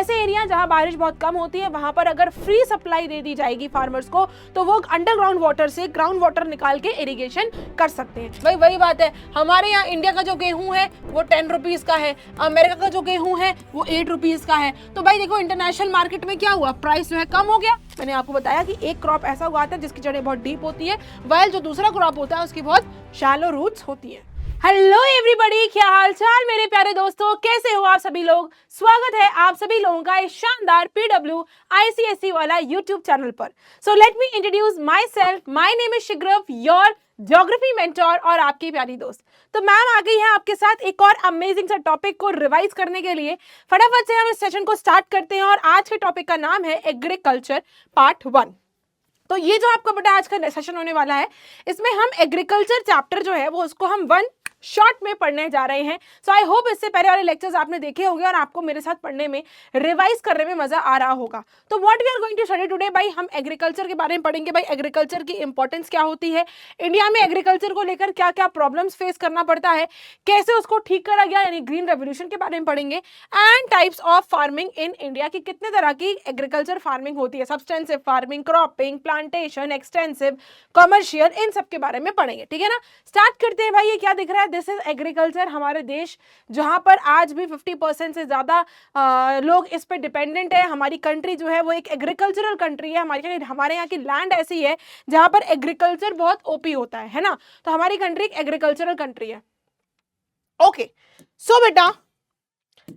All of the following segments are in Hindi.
ऐसे एरिया जहां बारिश बहुत कम होती है वहां पर अगर फ्री सप्लाई दे दी जाएगी फार्मर्स को तो वो अंडरग्राउंड वाटर से ग्राउंड वाटर निकाल के इरिगेशन कर सकते हैं। भाई वही बात है, हमारे यहाँ इंडिया का जो गेहूं है वो 10 रुपीज का है, अमेरिका का जो गेहूं है वो 8 रुपीज का है। तो भाई देखो इंटरनेशनल मार्केट में क्या हुआ, प्राइस जो है कम हो गया। मैंने आपको बताया कि एक क्रॉप ऐसा उगाता है जिसकी जड़ें बहुत डीप होती है, वाइल जो दूसरा क्रॉप होता है उसकी बहुत शैलो रूट्स होती है। हेलो एवरीबॉडी, क्या हाल चाल मेरे प्यारे दोस्तों, कैसे हो आप सभी लोग। स्वागत है आप सभी लोगों का इस शानदार PW ICSE वाला यूट्यूब चैनल पर। So let me introduce myself, my name is Shigraf, your geography mentor और आपकी प्यारी दोस्त। तो मैम आ गई है आपके साथ एक और अमेजिंग सा टॉपिक को रिवाइज करने के लिए। फटाफट से हम इस सेशन को स्टार्ट करते हैं और आज के टॉपिक का नाम है एग्रीकल्चर पार्ट 1। तो ये जो आपका बेटा आज का सेशन होने वाला है, इसमें हम एग्रीकल्चर चैप्टर जो है वो उसको हम 1 शॉर्ट में पढ़ने जा रहे हैं। सो आई होप इससे पहले वाले लेक्चर्स आपने देखे होंगे और आपको मेरे साथ पढ़ने में, रिवाइज करने में मजा आ रहा होगा। तो what we are going to study today, भाई हम एग्रीकल्चर के बारे में पढ़ेंगे। भाई एग्रीकल्चर की इंपॉर्टेंस क्या होती है, इंडिया में एग्रीकल्चर को लेकर क्या क्या प्रॉब्लम्स फेस करना पड़ता है, कैसे उसको ठीक करा गया, यानी ग्रीन रेवोल्यूशन के बारे में पढ़ेंगे। And types of farming in India की कितने तरह की एग्रीकल्चर फार्मिंग होती है, subsistence farming, cropping, plantation, extensive, commercial, इन सब के बारे में पढ़ेंगे। ठीक है ना, स्टार्ट करते हैं। भाई ये क्या दिख रहा है, दिस इज एग्रीकल्चर। हमारे देश जहां पर आज भी 50% से ज्यादा लोग इस पे डिपेंडेंट है। हमारी कंट्री जो है वो एक एग्रीकल्चरल कंट्री है। हमारे यहाँ की लैंड ऐसी है जहां पर एग्रीकल्चर बहुत ओपी होता है ना। तो हमारी कंट्री एक एग्रीकल्चरल कंट्री है। ओके, सो बेटा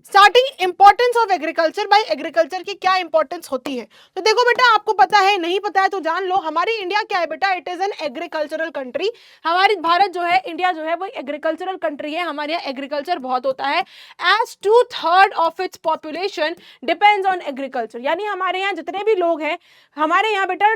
स्टार्टिंग इंपॉर्टेंस ऑफ एग्रीकल्चर। भाई एग्रीकल्चर की क्या इंपॉर्टेंस होती है, तो देखो बेटा आपको पता है, नहीं पता है तो जान लो। हमारी इंडिया क्या है बेटा, it is an agricultural country. हमारी भारत जो है, इंडिया जो है वो एग्रीकल्चरल कंट्री है। हमारे यहाँ एग्रीकल्चर बहुत होता है। As 2/3 of its population depends on agriculture, यानी हमारे यहाँ जितने भी लोग हैं, हमारे यहाँ बेटा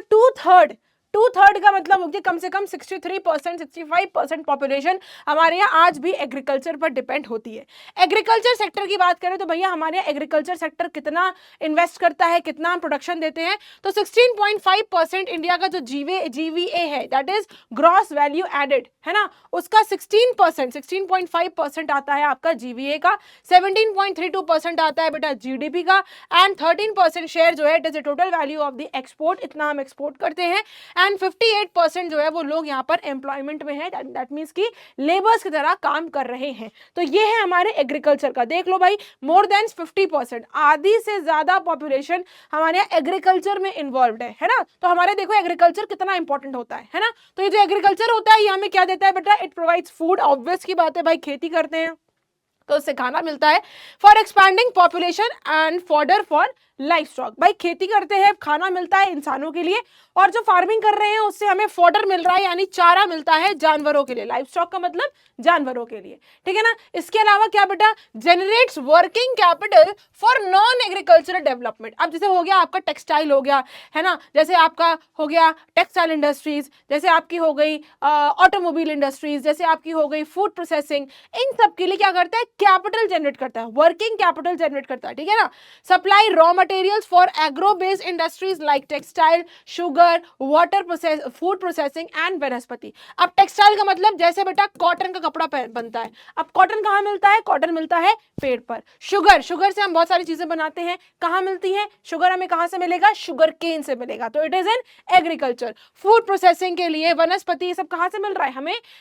2/3 का मतलब हो गया कम से कम 63% 65% पॉपुलेशन हमारे यहाँ आज भी एग्रीकल्चर पर डिपेंड होती है। एग्रीकल्चर सेक्टर की बात करें तो भैया हमारे यहाँ एग्रीकल्चर सेक्टर कितना इन्वेस्ट करता है, कितना प्रोडक्शन देते हैं, तो 16.5% इंडिया का जो GVA है, that is gross value added, है ना, उसका 16.5% आता है आपका GVA का, 17.32% आता है बेटा GDP का, एंड 13% शेयर जो है it is the total value of the export, इतना हम एक्सपोर्ट करते हैं। एंड 58% जो है वो लोग यहाँ पर एम्प्लॉयमेंट में है, दैट मीन्स की लेबर्स की तरह काम कर रहे हैं। तो ये है हमारे एग्रीकल्चर का। देख लो भाई, मोर देन 50%, आधी से ज्यादा पॉपुलेशन हमारे यहाँ एग्रीकल्चर में इन्वॉल्व है ना। तो हमारे देखो एग्रीकल्चर कितना इंपॉर्टेंट होता है ना। तो ये जो एग्रीकल्चर होता है ये हमें क्या देता है बेटा, इट प्रोवाइड्स फूड। ऑब्वियस की बात है भाई, खेती करते हैं तो उससे खाना मिलता है, for expanding population and fodder for life stock. भाई खेती करते हैं, खाना मिलता है इंसानों के लिए, और जो फार्मिंग कर रहे हैं उससे हमें फॉडर मिल रहा है, यानी चारा मिलता है जानवरों के लिए। लाइफ स्टॉक का मतलब जानवरों के लिए, ठीक है ना। इसके अलावा क्या बेटा, generates working capital for non agricultural development. अब जैसे हो गया आपका टेक्सटाइल हो गया, है ना, जैसे आपका हो गया टेक्सटाइल इंडस्ट्रीज, जैसे आपकी हो गई ऑटोमोबाइल इंडस्ट्रीज, जैसे आपकी हो गई फूड प्रोसेसिंग, इन सब के लिए क्या करता है, कैपिटल जनरेट करता है, वर्किंग कैपिटल जनरेट करता है, ठीक है ना। Supply raw materials for agro based industries like textile, sugar, water process, food processing and वनस्पति। अब टेक्सटाइल का मतलब जैसे बेटा कॉटन का कपड़ा बनता है। अब कॉटन कहाँ मिलता है, कॉटन मिलता है पेड़ पर। शुगर से हम बहुत सारी चीजें बनाते हैं, कहाँ मिलती है शुगर, हमें कहाँ से मिलेगा, शुगर केन से मिलेगा। तो it is an agriculture. Food processing के लिए वनस्पति, ये सब कहाँ से मिल रहा है,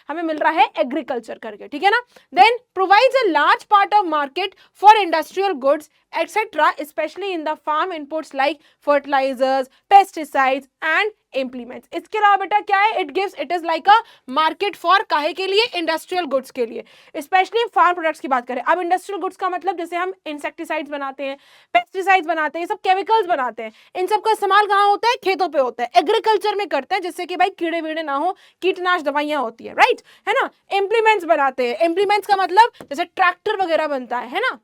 हमें मिल रहा है एग्रीकल्चर करके, ठीक है ना। Then provides a large part of market for industrial goods etc., especially in the farm inputs like fertilizers, pesticides and implements. इसके अलावा बेटा क्या है, it is like a market for काहे के लिए, इंडस्ट्रियल गुड्स के लिए, स्पेशली फार्म प्रोडक्ट्स की बात करें। अब इंडस्ट्रियल गुड्स का मतलब जैसे हम इंसेक्टिसाइड्स बनाते हैं, पेस्टिसाइड्स बनाते हैं, ये सब केमिकल्स बनाते हैं, इन सब का इस्तेमाल कहाँ होता है, खेतों पे होता है, एग्रीकल्चर में करते हैं, जिससे कि भाई कीड़े वीड़े ना हो, कीटनाशक दवाइयाँ होती है, राइट, है ना। इम्प्लीमेंट्स बनाते हैं, इम्प्लीमेंट्स का मतलब जैसे ट्रैक्टर वगैरह बनता है ना,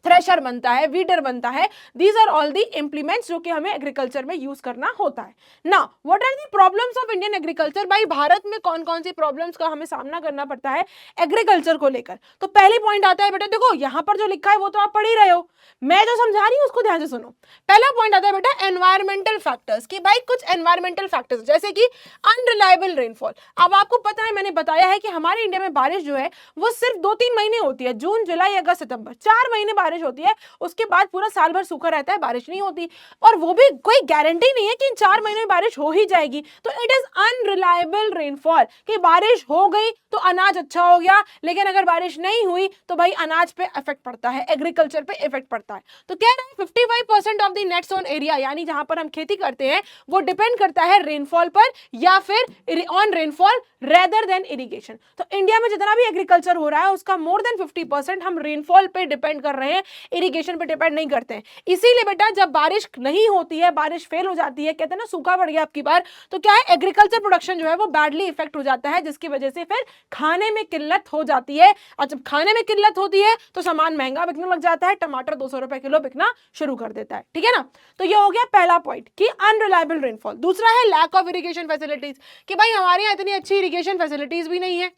थ्रेशर बनता है, वीडर बनता है, these are all the implements जो कि हमें एग्रीकल्चर में यूज करना होता है ना। What are the problems of Indian agriculture, भाई भारत में कौन कौन सी प्रॉब्लम्स का हमें सामना करना पड़ता है एग्रीकल्चर को लेकर। तो पहली पॉइंट आता है बेटा, देखो यहाँ पर जो लिखा है वो तो आप पढ़ ही रहे हो, मैं जो समझा रही हूँ उसको ध्यान से सुनो। पहला पॉइंट आता है बेटा एनवायरमेंटल फैक्टर्स, कि भाई कुछ एनवायरमेंटल फैक्टर्स जैसे कि अनरिलायबल रेनफॉल। अब आपको पता है, मैंने बताया है कि हमारे इंडिया में बारिश जो है वो सिर्फ 2-3 महीने होती है, जून, जुलाई, अगस्त, सितंबर, 4 महीने बारिश बारिश होती है, उसके बाद पूरा साल भर सूखा रहता है, बारिश नहीं होती, और वो भी कोई गारंटी नहीं है कि इन 4 महीने में बारिश हो ही जाएगी। तो इट इज अनरिलायबल रेनफॉल, कि बारिश हो गई तो अनाज अच्छा हो गया, लेकिन अगर बारिश नहीं हुई तो भाई अनाज पे इफेक्ट पड़ता है, एग्रीकल्चर पे इफेक्ट पड़ता है। तो कह रहे हैं 55% of the net sown area, यानी जहां पर हम खेती करते हैं वो डिपेंड करता है रेनफॉल पर या फिर on rainfall rather than irrigation. तो इंडिया में जितना भी एग्रीकल्चर हो रहा है उसका मोर देन 50% हम रेनफॉल पे डिपेंड कर रहे हैं, इरिगेशन पे डिपेंड नहीं करते हैं। इसीलिए बेटा जब बारिश नहीं होती है, बारिश फेल हो जाती है, कहते हैं ना सूखा पड़ गया आपकी बार, तो क्या है एग्रीकल्चर प्रोडक्शन जो है वो बैडली इफेक्ट हो जाता है, जिसकी वजह से फिर खाने में किल्लत हो जाती है। और जब खाने में किल्लत होती है तो सामान महंगा बिकने लग जाता है, टमाटर 200 रुपए किलो बिकना शुरू कर देता है, ठीक है ना। तो ये हो गया पहला पॉइंट कि अनरिलायबल रेनफॉल। दूसरा है लैक ऑफ इरिगेशन फैसिलिटीज, कि भाई हमारे यहाँ इतनी अच्छी इरिगेशन फैसिलिटीज भी नहीं है।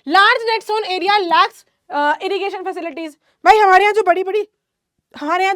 Large net sown area lakhs irrigation facilities, भाई हमारे यहाँ जो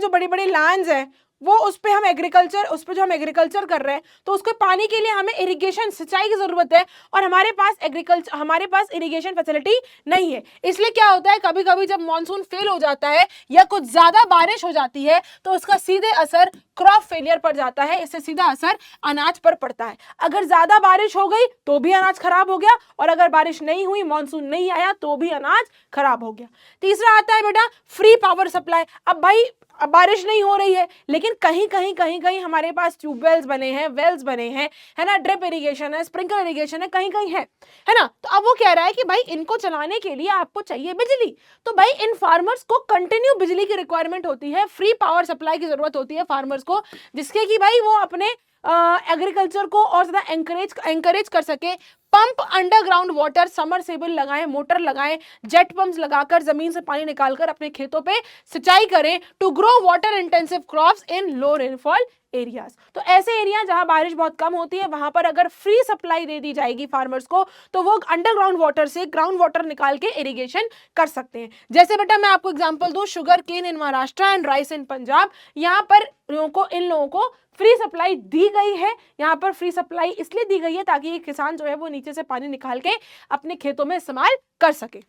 बड़ी बड़ी लैंड्स है वो उस पे हम एग्रीकल्चर कर रहे हैं, तो उसके पानी के लिए हमें इरिगेशन सिंचाई की जरूरत है, और हमारे पास इरिगेशन फैसिलिटी नहीं है। इसलिए क्या होता है, कभी कभी जब मॉनसून फेल हो जाता है या कुछ ज्यादा बारिश हो जाती है तो उसका सीधे असर क्रॉप फेलियर पर जाता है, इससे सीधा असर अनाज पर पड़ता है। अगर ज्यादा बारिश हो गई तो भी अनाज खराब हो गया, और अगर बारिश नहीं हुई, मॉनसून नहीं आया, तो भी अनाज खराब हो गया। तीसरा आता है बेटा फ्री पावर सप्लाई। अब बारिश नहीं हो रही है, लेकिन कहीं हमारे पास ट्यूबवेल्स बने हैं, वेल्स बने हैं, है ना, ड्रिप इरिगेशन है, स्प्रिंकलर इरिगेशन है, कहीं है ना। तो अब वो कह रहा है कि भाई इनको चलाने के लिए आपको चाहिए बिजली, तो भाई इन फार्मर्स को कंटिन्यू बिजली की रिक्वायरमेंट होती है, फ्री पावर सप्लाई की जरूरत होती है फार्मर्स को, जिसके कि भाई वो अपने एग्रीकल्चर को और ज्यादा एंकरेज कर सके। पंप अंडरग्राउंड वाटर, समरसेबल लगाएं, मोटर लगाएं, जेट पंप्स लगाकर जमीन से पानी निकालकर अपने खेतों पे सिंचाई करें, to grow water intensive crops in low rainfall areas. तो ऐसे एरिया जहां बारिश बहुत कम होती है वहां पर अगर फ्री सप्लाई दे दी जाएगी फार्मर्स को, तो वो अंडरग्राउंड वाटर से ग्राउंड वाटर निकाल के इरिगेशन कर सकते हैं। जैसे बेटा मैं आपको एग्जांपल दूं, sugar cane in Maharashtra and rice in Punjab, यहाँ पर इन लोगों को फ्री सप्लाई दी गई है। यहाँ पर फ्री सप्लाई इसलिए दी गई है ताकि ये किसान जो है वो नीचे से पानी निकाल के अपने खेतों में इस्तेमाल कर सके।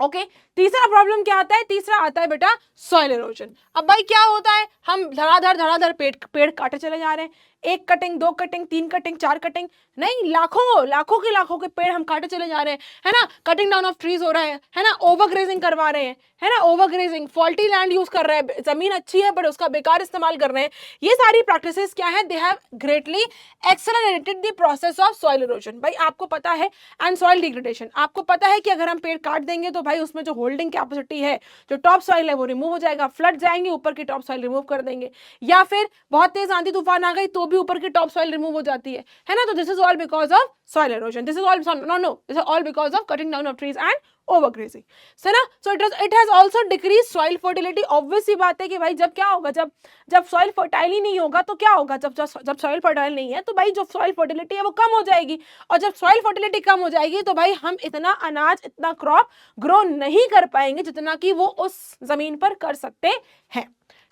ओके, तीसरा प्रॉब्लम क्या आता है, तीसरा आता है बेटा सॉइल इरोजन। अब भाई क्या होता है, हम धड़ाधड़ पेड़ काटे चले जा रहे हैं, 1 कटिंग 2 कटिंग 3 कटिंग 4 कटिंग नहीं, लाखों के पेड़ हम काटे चले जा रहे हैं, है ना। कटिंग डाउन ऑफ ट्रीज हो रहा है ना, ओवरग्रेजिंग करवा रहे हैं, है ना, ओवरग्रेजिंग, फॉल्टी लैंड यूज कर रहे हैं, जमीन अच्छी है बट उसका बेकार इस्तेमाल कर रहे हैं। ये सारी प्रैक्टिसेस क्या है, they have greatly accelerated the process of soil erosion. भाई आपको पता है, एंड सॉइल डिग्रेडेशन, आपको पता है कि अगर हम पेड़ काट देंगे तो भाई उसमें जो होल्डिंग कैपेसिटी है, जो टॉप सॉइल है वो रिमूव हो जाएगा, फ्लड जाएंगे, ऊपर की टॉप सॉइल रिमूव कर देंगे, या फिर बहुत तेज आंधी तूफान आ गई तो भी ऊपर की टॉप सॉइल रिमूव हो जाती है ना। तो this is all because of soil erosion. This is all because of cutting down of trees and overgrazing. So ना, so it has also decreased soil fertility. Obvious सी बात है कि भाई जब क्या होगा, जब soil fertile ही नहीं होगा तो क्या होगा, जब soil fertile नहीं है तो भाई जो soil fertility है वो कम हो जाएगी, और जब soil fertility कम हो जाएगी तो भाई हम इतना अनाज, इतना क्रॉप ग्रो नहीं कर पाएंगे जितना कि वो उस जमीन पर कर सकते हैं,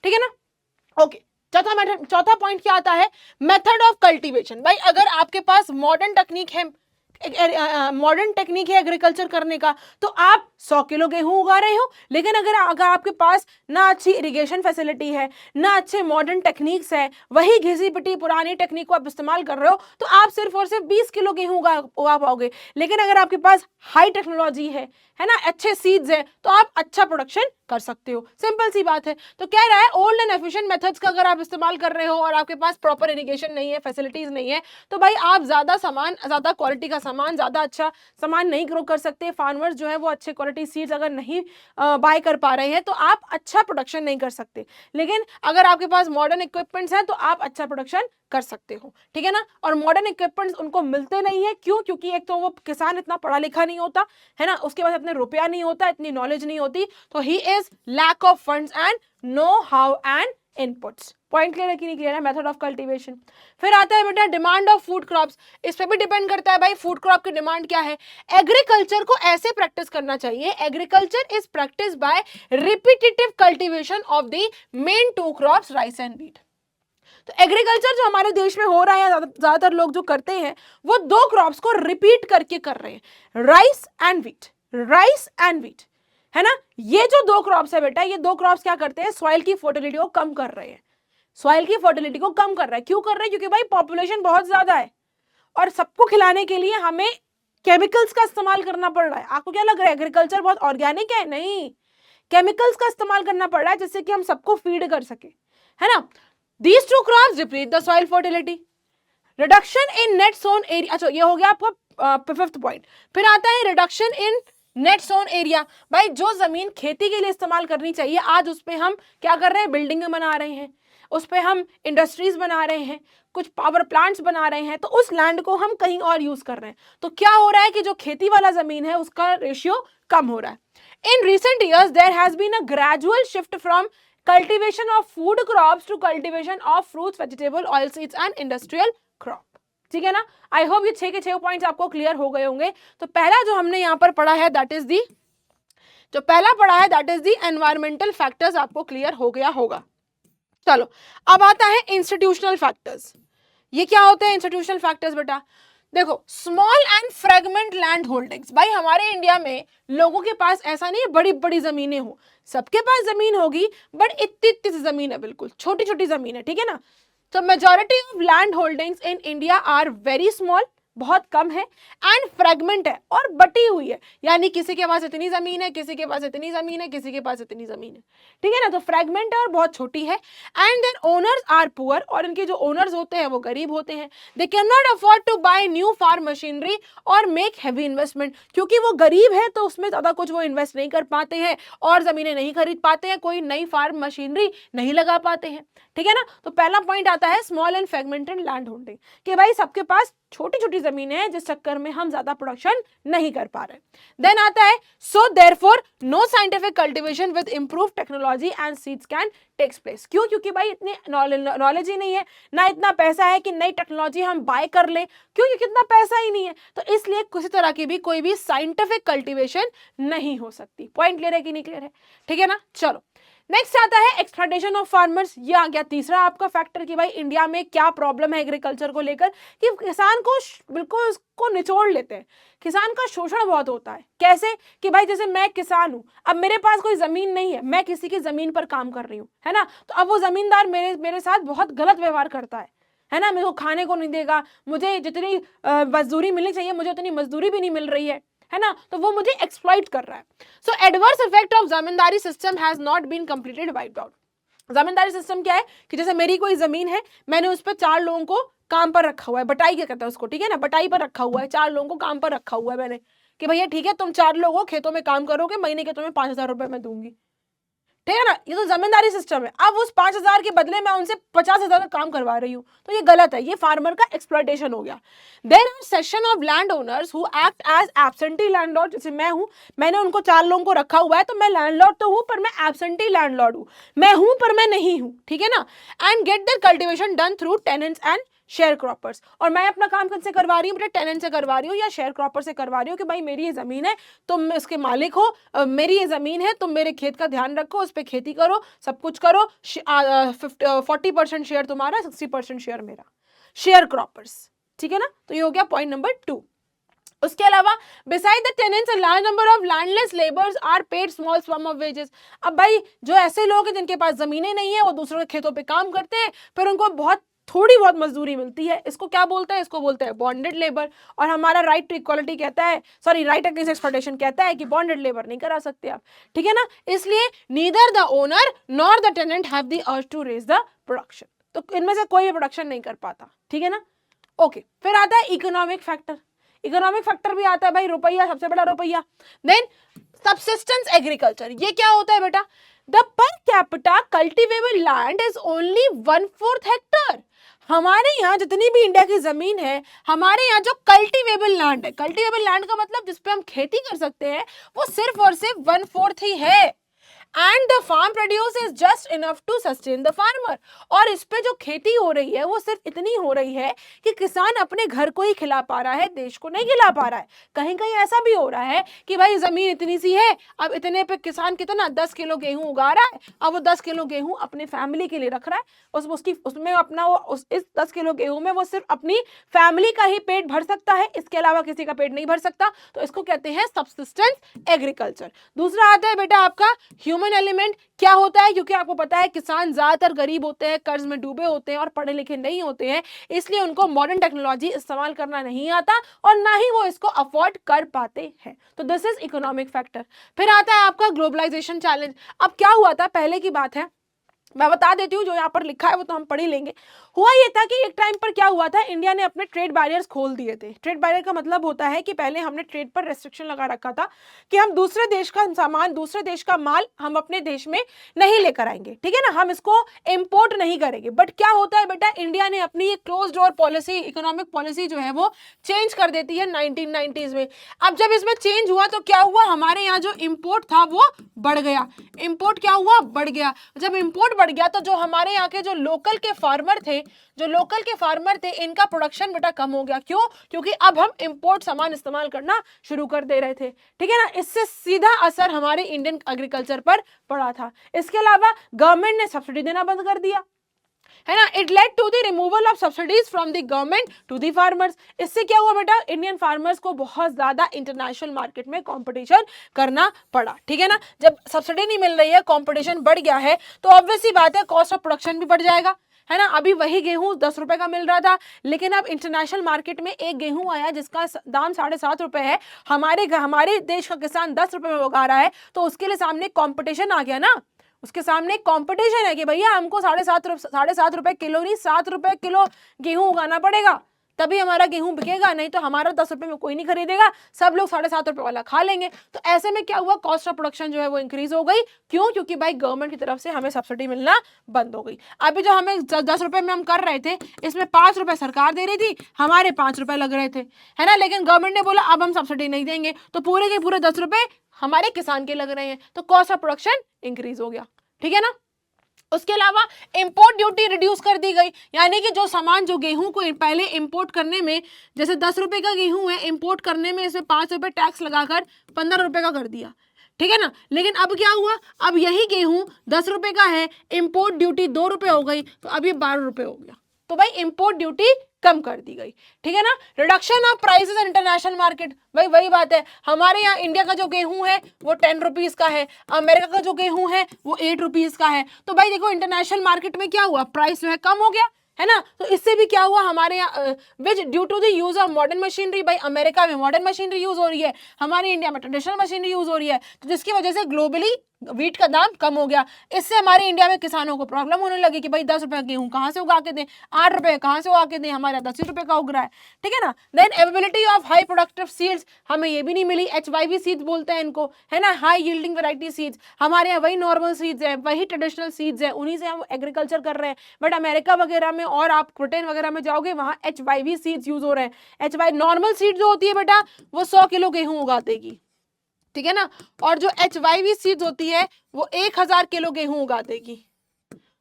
ठीक है ना। ओके, चौथा पॉइंट क्या आता है, मेथड ऑफ कल्टीवेशन। भाई अगर आपके पास मॉडर्न टेक्निक है एग्रीकल्चर करने का, तो आप 100 किलो गेहूं उगा रहे हो, लेकिन अगर आपके पास ना अच्छी इरिगेशन फैसिलिटी है, ना अच्छे मॉडर्न टेक्निक्स है, वही घिसी पिटी पुरानी टेक्निक को आप इस्तेमाल कर रहे हो, तो आप सिर्फ और सिर्फ 20 किलो गेहूं उगा पाओगे। लेकिन अगर आपके पास हाई टेक्नोलॉजी है ना, अच्छे सीड्स है, तो आप अच्छा प्रोडक्शन कर सकते हो। सिंपल सी बात है। तो कह रहा है ओल्ड एंड एफिशिएंट मेथड्स का अगर आप इस्तेमाल कर रहे हो और आपके पास प्रॉपर इरिगेशन नहीं है, फैसिलिटीज नहीं है, तो भाई आप ज्यादा क्वालिटी का सामान, ज्यादा अच्छा सामान नहीं ग्रो कर सकते। फार्मर्स जो है वो अच्छे क्वालिटी सीड्स अगर नहीं बाय कर पा रहे हैं तो आप अच्छा प्रोडक्शन नहीं कर सकते। लेकिन अगर आपके पास मॉडर्न इक्विपमेंट्स हैं तो आप अच्छा प्रोडक्शन कर सकते हो, ठीक है ना। और मॉडर्न इक्विपमेंट्स उनको मिलते नहीं है, क्यों? क्योंकि एक तो वो किसान इतना पढ़ा लिखा नहीं होता है ना, उसके पास इतने रुपया नहीं होता, इतनी नॉलेज नहीं होती, तो he is lack of funds and know how and inputs. Point clear है कि नहीं क्लियर है? Method of cultivation. फिर आता है बेटा डिमांड ऑफ फूड क्रॉप्स। इस पे भी डिपेंड करता है भाई फूड क्रॉप की डिमांड क्या है। एग्रीकल्चर को ऐसे प्रैक्टिस करना चाहिए, agriculture is practice by repetitive cultivation of the main 2 crops rice and wheat. तो एग्रीकल्चर जो हमारे देश में हो रहा है, ज्यादातर लोग जो करते हैं वो 2 क्रॉप्स को रिपीट करके कर रहे हैं, rice and wheat, rice and wheat. है ना। ये जो 2 क्रॉप्स है बेटा, ये 2 क्रॉप्स क्या करते हैं, सॉइल की फर्टिलिटी को कम कर रहे हैं, सॉइल की फर्टिलिटी को कम कर रहा है। क्यों कर रहे हैं, क्योंकि भाई पॉपुलेशन बहुत ज्यादा है और सबको खिलाने के लिए हमें केमिकल्स का इस्तेमाल करना पड़ रहा है। आपको क्या लग रहा है एग्रीकल्चर बहुत ऑर्गेनिक है? नहीं, केमिकल्स का इस्तेमाल करना पड़ रहा है जिससे कि हम सबको फीड कर सके, है ना। These two crops deplete the soil fertility. Reduction in net sown area, अच्छा ये हो गया आपका 5th पॉइंट। फिर आता है reduction in net sown area. भाई जो जमीन खेती के लिए इस्तेमाल करनी चाहिए आज उस पे हम क्या कर रहे हैं, बिल्डिंग बना रहे हैं, उस पे हम इंडस्ट्रीज बना रहे हैं, कुछ पावर प्लांट्स बना रहे हैं, तो उस लैंड को हम कहीं और यूज कर रहे हैं। तो क्या हो रहा है कि जो खेती वाला जमीन है उसका रेशियो कम हो रहा है। In recent years there has been a gradual shift from cultivation of food crops to cultivation of fruits, vegetable, oilseeds and industrial crop। ठीक है ना। आई होप ये 6 के 6 पॉइंट्स आपको क्लियर हो गए होंगे। तो पहला जो हमने यहाँ पर पढ़ा है दैट इज दी, जो पहला पढ़ा है that is the environmental factors, आपको क्लियर हो गया होगा। चलो अब आता है इंस्टीट्यूशनल फैक्टर्स। ये क्या होते हैं इंस्टीट्यूशनल फैक्टर्स बेटा, देखो small and fragment land holdings. भाई हमारे इंडिया में लोगों के पास ऐसा नहीं है बड़ी बड़ी जमीनें हो, सबके पास जमीन होगी बट इतनी इतनी जमीन है, बिल्कुल छोटी छोटी जमीन है, ठीक है ना। तो majority of land holdings in India are very small, बहुत कम है, एंड फ्रेगमेंट है और बटी हुई है, यानी किसी के पास इतनी जमीन है, किसी के पास इतनी जमीन है, किसी के पास इतनी जमीन है, ठीक है ना। तो फ्रेगमेंट है और बहुत छोटी है। And then owners are poor, और इनके जो ओनर्स होते हैं वो गरीब होते हैं। They can not afford to buy new farm machinery और मेक हैवी इन्वेस्टमेंट, क्योंकि वो गरीब है तो उसमें ज्यादा कुछ वो इन्वेस्ट नहीं कर पाते हैं और जमीनें नहीं खरीद पाते हैं, कोई नई फार्म मशीनरी नहीं लगा पाते हैं, ठीक है ना। तो पहला पॉइंट आता है small and fragmented land holding, कि भाई सबके पास छोटी छोटी जमीनें हैं जिस चक्कर में हम ज्यादा प्रोडक्शन नहीं कर पा रहे। देन आता है so therefore no scientific cultivation with improved technology and seeds can takes place. क्यों, क्योंकि भाई इतनी नॉलेज ही नहीं है, ना इतना पैसा है कि नई टेक्नोलॉजी हम बाय कर ले, क्योंकि कितना पैसा ही नहीं है, तो इसलिए किसी तरह की भी कोई भी साइंटिफिक कल्टीवेशन नहीं हो सकती। पॉइंट क्लियर है कि नहीं क्लियर है, ठीक है ना। चलो नेक्स्ट आता है एक्सप्लॉयटेशन ऑफ फार्मर्स। ये आ गया तीसरा आपका फैक्टर कि भाई इंडिया में क्या प्रॉब्लम है एग्रीकल्चर को लेकर, कि किसान को बिल्कुल उसको निचोड़ लेते हैं, किसान का शोषण बहुत होता है। कैसे कि भाई जैसे मैं किसान हूं, अब मेरे पास कोई जमीन नहीं है, मैं किसी की जमीन पर काम कर रही हूँ, है ना, तो अब वो जमींदार मेरे साथ बहुत गलत व्यवहार करता है ना, मेरे को खाने को नहीं देगा, मुझे जितनी मजदूरी मिलनी चाहिए मुझे उतनी मजदूरी भी नहीं मिल रही है ना, तो वो मुझे एक्सप्लॉइट कर रहा है। So adverse effect of zamindari system has not been completed wiped out. Zamindari system क्या है कि जैसे मेरी कोई जमीन है, मैंने उस पर 4 लोगों को काम पर रखा हुआ है, बटाई क्या कहता है उसको, ठीक है ना, बटाई पर रखा हुआ है, 4 लोगों को काम पर रखा हुआ है मैंने, कि भैया ठीक है तुम 4 लोगों खेतों में काम करोगे, महीने के तुम्हें 5,000 रुपए मैं दूंगी, ठीक है ना। ये तो जमींदारी सिस्टम है। अब उस 5,000 के बदले मैं उनसे 50,000 का काम करवा रही हूँ, तो ये गलत है, ये फार्मर का एक्सप्लॉयटेशन हो गया। There are section of land owners who act as absentee landlord. जैसे मैं हूँ, मैंने उनको 4 लोगों को रखा हुआ है, तो मैं लैंडलॉर्ड तो हूँ पर मैं एब्सेंटी लैंडलॉर्ड हूँ, मैं हूँ पर मैं नहीं हूँ, ठीक है ना। And get their cultivation done through tenants and sharecroppers. और मैं अपना काम किससे करवा रही हूँ बेटा, टेनेंट से करवा रही हूँ या शेयर क्रॉपर से करवा रही हूँ, कि भाई मेरी ये जमीन है, तुम इसके मालिक हो, मेरी ये जमीन है, तुम मेरे खेत का ध्यान रखो, उस पर खेती करो, सब कुछ करो, 40% शेयर तुम्हारा, 60% शेयर मेरा, शेयर क्रॉपर्स, ठीक है ना। तो ये हो गया पॉइंट नंबर 2। उसके अलावा beside the tenants a large number of landless labours are paid small sum of wages. अब भाई जो ऐसे लोग हैं जिनके पास जमीनें नहीं है, वो दूसरों के खेतों पे काम करते हैं, फिर उनको बहुत थोड़ी बहुत मजदूरी मिलती है, इसको क्या बोलते हैं, इसको बोलते हैं बॉन्डेड लेबर। और हमारा राइट टू इक्वालिटी कहता है, सॉरी राइट अगेंस्ट एक्सप्लॉयटेशन कहता है कि बॉन्डेड लेबर नहीं करा सकते आप, ठीक है ना। इसलिए neither the owner nor the tenant have the urge to raise the production. तो इनमें से कोई भी प्रोडक्शन नहीं कर पाता, ठीक है ना। ओके, फिर आता है इकोनॉमिक फैक्टर। इकोनॉमिक फैक्टर भी आता है भाई, रुपया, सबसे बड़ा रुपया। देन सबसिस्टेंस एग्रीकल्चर, ये क्या होता है बेटा, the per capita cultivable land is only 1/4 Hector. हमारे यहाँ जितनी भी इंडिया की जमीन है, हमारे यहाँ जो कल्टिवेबल लैंड है, कल्टिवेबल लैंड का मतलब जिसपे हम खेती कर सकते हैं, वो सिर्फ और सिर्फ 1/4 ही है। And the farm produce is just enough to sustain the farmer. और इस पे जो खेती हो रही है वो सिर्फ इतनी हो रही है कि किसान अपने घर को ही खिला पा रहा है, देश को नहीं खिला पा रहा है। कहीं कहीं ऐसा भी हो रहा है कि भाई जमीन इतनी सी है, अब इतने पे किसान कितना 10 किलो गेहूं उगा रहा है, अब वो 10 किलो गेहूं अपने फैमिली के लिए रख रहा है, उसमें अपना इस 10 किलो गेहूं में वो सिर्फ अपनी फैमिली का ही पेट भर सकता है, इसके अलावा किसी का पेट नहीं भर सकता। तो इसको कहते हैं सबसिस्टेंस एग्रीकल्चर। दूसरा आता है बेटा आपका ह्यूमन एलिमेंट। क्या होता है, क्योंकि आपको पता है किसान ज्यादातर गरीब होते हैं, कर्ज में डूबे होते हैं और पढ़े लिखे नहीं होते हैं, इसलिए उनको मॉडर्न टेक्नोलॉजी इस्तेमाल करना नहीं आता और ना ही वो इसको अफोर्ड कर पाते हैं। तो दिस इज इकोनॉमिक फैक्टर। फिर आता है आपका ग्लोबलाइजेशन चैलेंज। अब क्या हुआ था, पहले की बात है, मैं बता देती हूँ, जो यहाँ पर लिखा है वो तो हम पढ़ ही लेंगे। हुआ ये था कि एक टाइम पर क्या हुआ था, इंडिया ने अपने ट्रेड बैरियर्स खोल दिए थे। ट्रेड बैरियर का मतलब होता है कि पहले हमने ट्रेड पर रेस्ट्रिक्शन लगा रखा था कि हम दूसरे देश का सामान, दूसरे देश का माल हम अपने देश में नहीं लेकर आएंगे, ठीक है ना, हम इसको इंपोर्ट नहीं करेंगे। बट क्या होता है बेटा, इंडिया ने अपनी ये close door policy, economic policy जो है वो चेंज कर देती है 1990s में। अब जब इसमें चेंज हुआ तो क्या हुआ, हमारे यहाँ जो इम्पोर्ट था वो बढ़ गया। इम्पोर्ट क्या हुआ, बढ़ गया। जब इम्पोर्ट बढ़ गया तो जो हमारे यहाँ के जो लोकल के फार्मर थे इनका प्रोडक्शन बेटा कम हो गया। क्यों? क्योंकि अब हम इंपोर्ट सामान इस्तेमाल करना शुरू कर दे रहे थे, ठीक है ना। इससे सीधा असर हमारे इंडियन एग्रीकल्चर पर पड़ा था। इसके अलावा गवर्नमेंट ने सब्सिडी देना बंद कर दिया, है ना। It led to the removal of subsidies from the government to the farmers. इससे क्या हुआ बेटा, इंडियन फार्मर्स को बहुत ज्यादा इंटरनेशनल मार्केट में कंपटीशन करना पड़ा, ठीक है ना। जब सब्सिडी नहीं मिल रही है, कंपटीशन बढ़ गया है, तो ऑब्वियस सी बात है कॉस्ट ऑफ प्रोडक्शन भी बढ़ जाएगा, है ना। अभी वही गेहूं 10 रुपए का मिल रहा था, लेकिन अब इंटरनेशनल मार्केट में एक गेहूं आया जिसका दाम 7.5 रुपए है, हमारे देश का किसान 10 रुपए में उगा रहा है, तो उसके लिए सामने कंपटीशन आ गया ना। उसके सामने कंपटीशन है कि भैया हमको 7.5 रुपए किलो नहीं, 7 रुपए किलो गेहूं उगाना पड़ेगा, तभी हमारा गेहूं बिकेगा, नहीं तो हमारा 10 रुपए में कोई नहीं खरीदेगा, सब लोग 7.5 रुपए वाला खा लेंगे। तो ऐसे में क्या हुआ, कॉस्ट ऑफ प्रोडक्शन जो है वो इंक्रीज हो गई। क्यों? क्योंकि भाई गवर्नमेंट की तरफ से हमें सब्सिडी मिलना बंद हो गई। अभी जो हमें 10 रुपए में हम कर रहे थे, इसमें 5 रुपए सरकार दे रही थी, हमारे 5 रुपए लग रहे थे, है ना। लेकिन गवर्नमेंट ने बोला अब हम सब्सिडी नहीं देंगे, तो पूरे के पूरे 10 रुपए हमारे किसान के लग रहे हैं, तो कॉस्ट ऑफ प्रोडक्शन इंक्रीज हो गया, ठीक है ना। उसके अलावा इंपोर्ट ड्यूटी रिड्यूस कर दी गई, यानी कि जो सामान, जो गेहूं को पहले इंपोर्ट करने में, जैसे 10 रुपए का गेहूं है, इंपोर्ट करने में इसे 5 रुपए टैक्स लगाकर 15 रुपए का कर दिया, ठीक है ना। लेकिन अब क्या हुआ, अब यही गेहूं 10 रुपए का है, इंपोर्ट ड्यूटी 2 रुपए हो गई, तो अब ये 12 रुपए हो गया। तो भाई इंपोर्ट ड्यूटी कम कर दी गई, ठीक है ना। Reduction of prices in international market, भाई वही बात है, हमारे यहाँ इंडिया का जो गेहूं है वो 10 रुपीज का है, अमेरिका का जो गेहूं है वो 8 रुपीज का है। तो भाई देखो इंटरनेशनल मार्केट में क्या हुआ, प्राइस जो है कम हो गया, है ना। तो इससे भी क्या हुआ, हमारे यहाँ which due to the use of modern machinery, भाई अमेरिका में मॉडर्न मशीनरी यूज हो रही है, हमारे इंडिया में ट्रेडिशनल मशीनरी यूज हो रही है, तो जिसकी वजह से ग्लोबली वीट का दाम कम हो गया। इससे हमारे इंडिया में किसानों को प्रॉब्लम होने लगी कि भाई 10 रुपए गेहूं कहाँ से उगा के दें, 8 रुपए कहाँ से उगा के दें, हमारे 10 रुपए का उग रहा है, ठीक है ना। Then availability of high productive seeds, हमें ये भी नहीं मिली, HYV सीड्स बोलते हैं इनको, है ना, हाई यील्डिंग वैरायटी सीड्स। हमारे यहाँ वही नॉर्मल सीड्स है, वही ट्रेडिशनल सीड्स है, उन्हीं से हम एग्रीकल्चर कर रहे हैं। बट अमेरिका वगैरह में और आप ब्रिटेन वगैरह में जाओगे, वहाँ HYV सीड्स यूज हो रहे हैं। HYV नॉर्मल सीड जो होती है बेटा वो 100 किलो गेहूं उगा देगी, ठीक है ना, और जो HYV सीड्स होती है वो 1000 किलो गेहूं उगा देगी।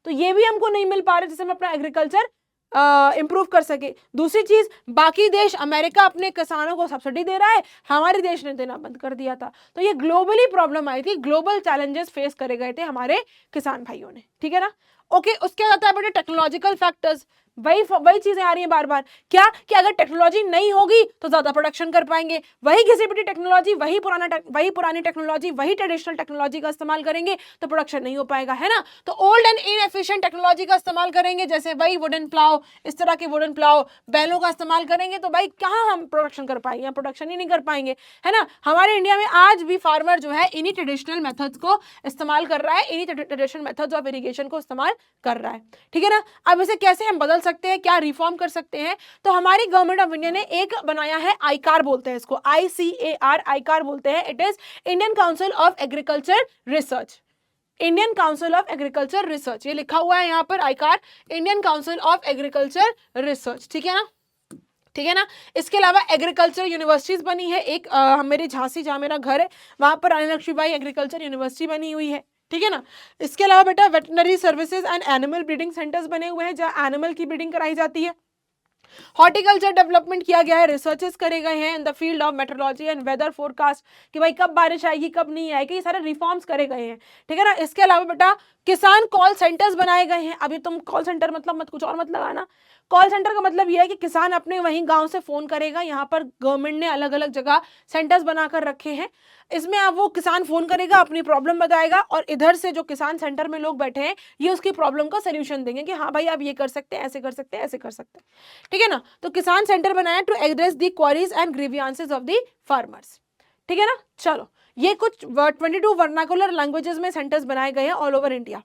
तो ये भी हमको नहीं मिल पा रहा जिससे हम अपना एग्रीकल्चर इंप्रूव कर सके। दूसरी चीज, बाकी देश, अमेरिका अपने किसानों को सब्सिडी दे रहा है, हमारे देश ने देना बंद कर दिया था। तो ये ग्लोबली प्रॉब्लम आई थी, ग्लोबल चैलेंजेस फेस करे गए थे हमारे किसान भाइयों ने, ठीक है ना। ओके, उसके बाद आता है बेटे टेक्नोलॉजिकल फैक्टर्स। वही चीजें आ रही हैं बार बार, क्या कि अगर टेक्नोलॉजी नहीं होगी तो ज्यादा प्रोडक्शन कर पाएंगे, वही घिसी पिटी टेक्नोलॉजी, वही पुरानी टेक्नोलॉजी, वही ट्रेडिशनल टेक्नोलॉजी का इस्तेमाल करेंगे तो प्रोडक्शन नहीं हो पाएगा, है ना। तो ओल्ड एंड इनएफिशिएंट टेक्नोलॉजी का इस्तेमाल करेंगे, जैसे वही वुडन प्लाव, इस तरह के वुडन प्लाव, बैलों का इस्तेमाल करेंगे, तो भाई कहाँ हम प्रोडक्शन कर पाएंगे, हम प्रोडक्शन ही नहीं कर पाएंगे, है ना। हमारे इंडिया में आज भी फार्मर जो है इन्हीं ट्रेडिशनल मेथड्स को इस्तेमाल कर रहा है, इन्हीं ट्रेडिशनल मेथड्स ऑफ इरिगेशन को इस्तेमाल कर रहा है, ठीक है ना। अब इसे कैसे हम बदल सकते हैं, क्या रिफॉर्म कर सकते हैं, तो हमारी गवर्नमेंट ऑफ इंडिया ने एक बनाया है, आईकार बोलते हैं इसको, ICAR, आईकार बोलते हैं। It is Indian council of agriculture research, Indian council of agriculture research, ये लिखा हुआ है यहाँ पर, आईकार, Indian council of agriculture research, ठीक है ना, ठीक है ना। इसके अलावा एग्रीकल्चर यूनिवर्सिटीज बनी है, एक मेरे झांसी, जहाँ मेरा घर है, वहां पर रानी लक्ष्मीबाई एग्रीकल्चर यूनिवर्सिटी बनी हुई है, ठीक है ना। इसके अलावा बेटा veterinary services and animal breeding centres बने हुए हैं जहाँ एनिमल की ब्रीडिंग कराई जाती है। हॉर्टिकल्चर डेवलपमेंट किया गया है, रिसर्चेस करे गए हैं in the field of metrology and weather forecast कि भाई कब बारिश आएगी कब नहीं आएगी, ये सारे रिफॉर्म्स करे गए हैं। ठीक है ना। इसके अलावा बेटा किसान कॉल सेंटर्स बनाए गए हैं। अभी तुम कॉल सेंटर मतलब मत कुछ और मत लगाना। कॉल सेंटर का मतलब यह है कि किसान अपने वहीं गांव से फोन करेगा। यहाँ पर गवर्नमेंट ने अलग अलग जगह सेंटर्स बनाकर रखे हैं। इसमें आप वो किसान फोन करेगा, अपनी प्रॉब्लम बताएगा और इधर से जो किसान सेंटर में लोग बैठे हैं ये उसकी प्रॉब्लम का सोल्यूशन देंगे कि हाँ भाई आप ये कर सकते हैं, ऐसे कर सकते हैं, ऐसे कर सकते हैं। ठीक है ना। तो किसान सेंटर बनाया to address the queries and grievances of the farmers. ठीक है ना। चलो ये कुछ 22 वर्नाकुलर लैंग्वेजेस में सेंटर्स बनाए गए हैं all over India.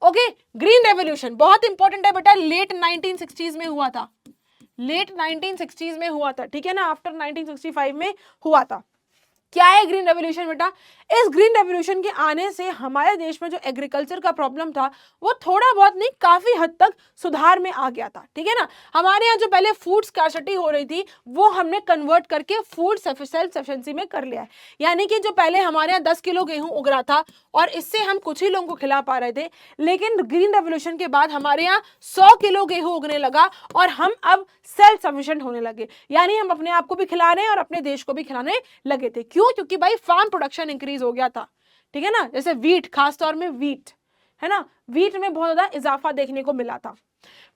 Okay. Green revolution बहुत इंपॉर्टेंट है बेटा, लेट 1960s में हुआ था, लेट 1960s में हुआ था। ठीक है ना। आफ्टर 1965 में हुआ था। क्या है ग्रीन रेवोल्यूशन बेटा? इस ग्रीन रेवोल्यूशन के आने से हमारे देश में जो एग्रीकल्चर का प्रॉब्लम था वो थोड़ा बहुत नहीं काफी हद तक सुधार में आ गया था। ठीक है ना। हमारे यहाँ जो पहले फूड स्कार्सिटी हो रही थी वो हमने कन्वर्ट करके फूड सेल्फ सफिशिएंसी में कर लिया है। यानी कि जो पहले हमारे यहाँ 10 किलो गेहूं उग रहा था और इससे हम कुछ ही लोगों को खिला पा रहे थे, लेकिन ग्रीन रेवोल्यूशन के बाद हमारे यहाँ 100 किलो गेहूं उगने लगा और हम अब सेल्फ सफिशिएंट होने लगे। यानी हम अपने आप को भी खिला रहे हैं और अपने देश को भी खिलाने लगे थे। क्यों? क्योंकि भाई फार्म प्रोडक्शन इंक्रीज हो गया था। ठीक है ना। जैसे वीट, खासतौर में वीट है ना, वीट में बहुत ज्यादा इजाफा देखने को मिला था।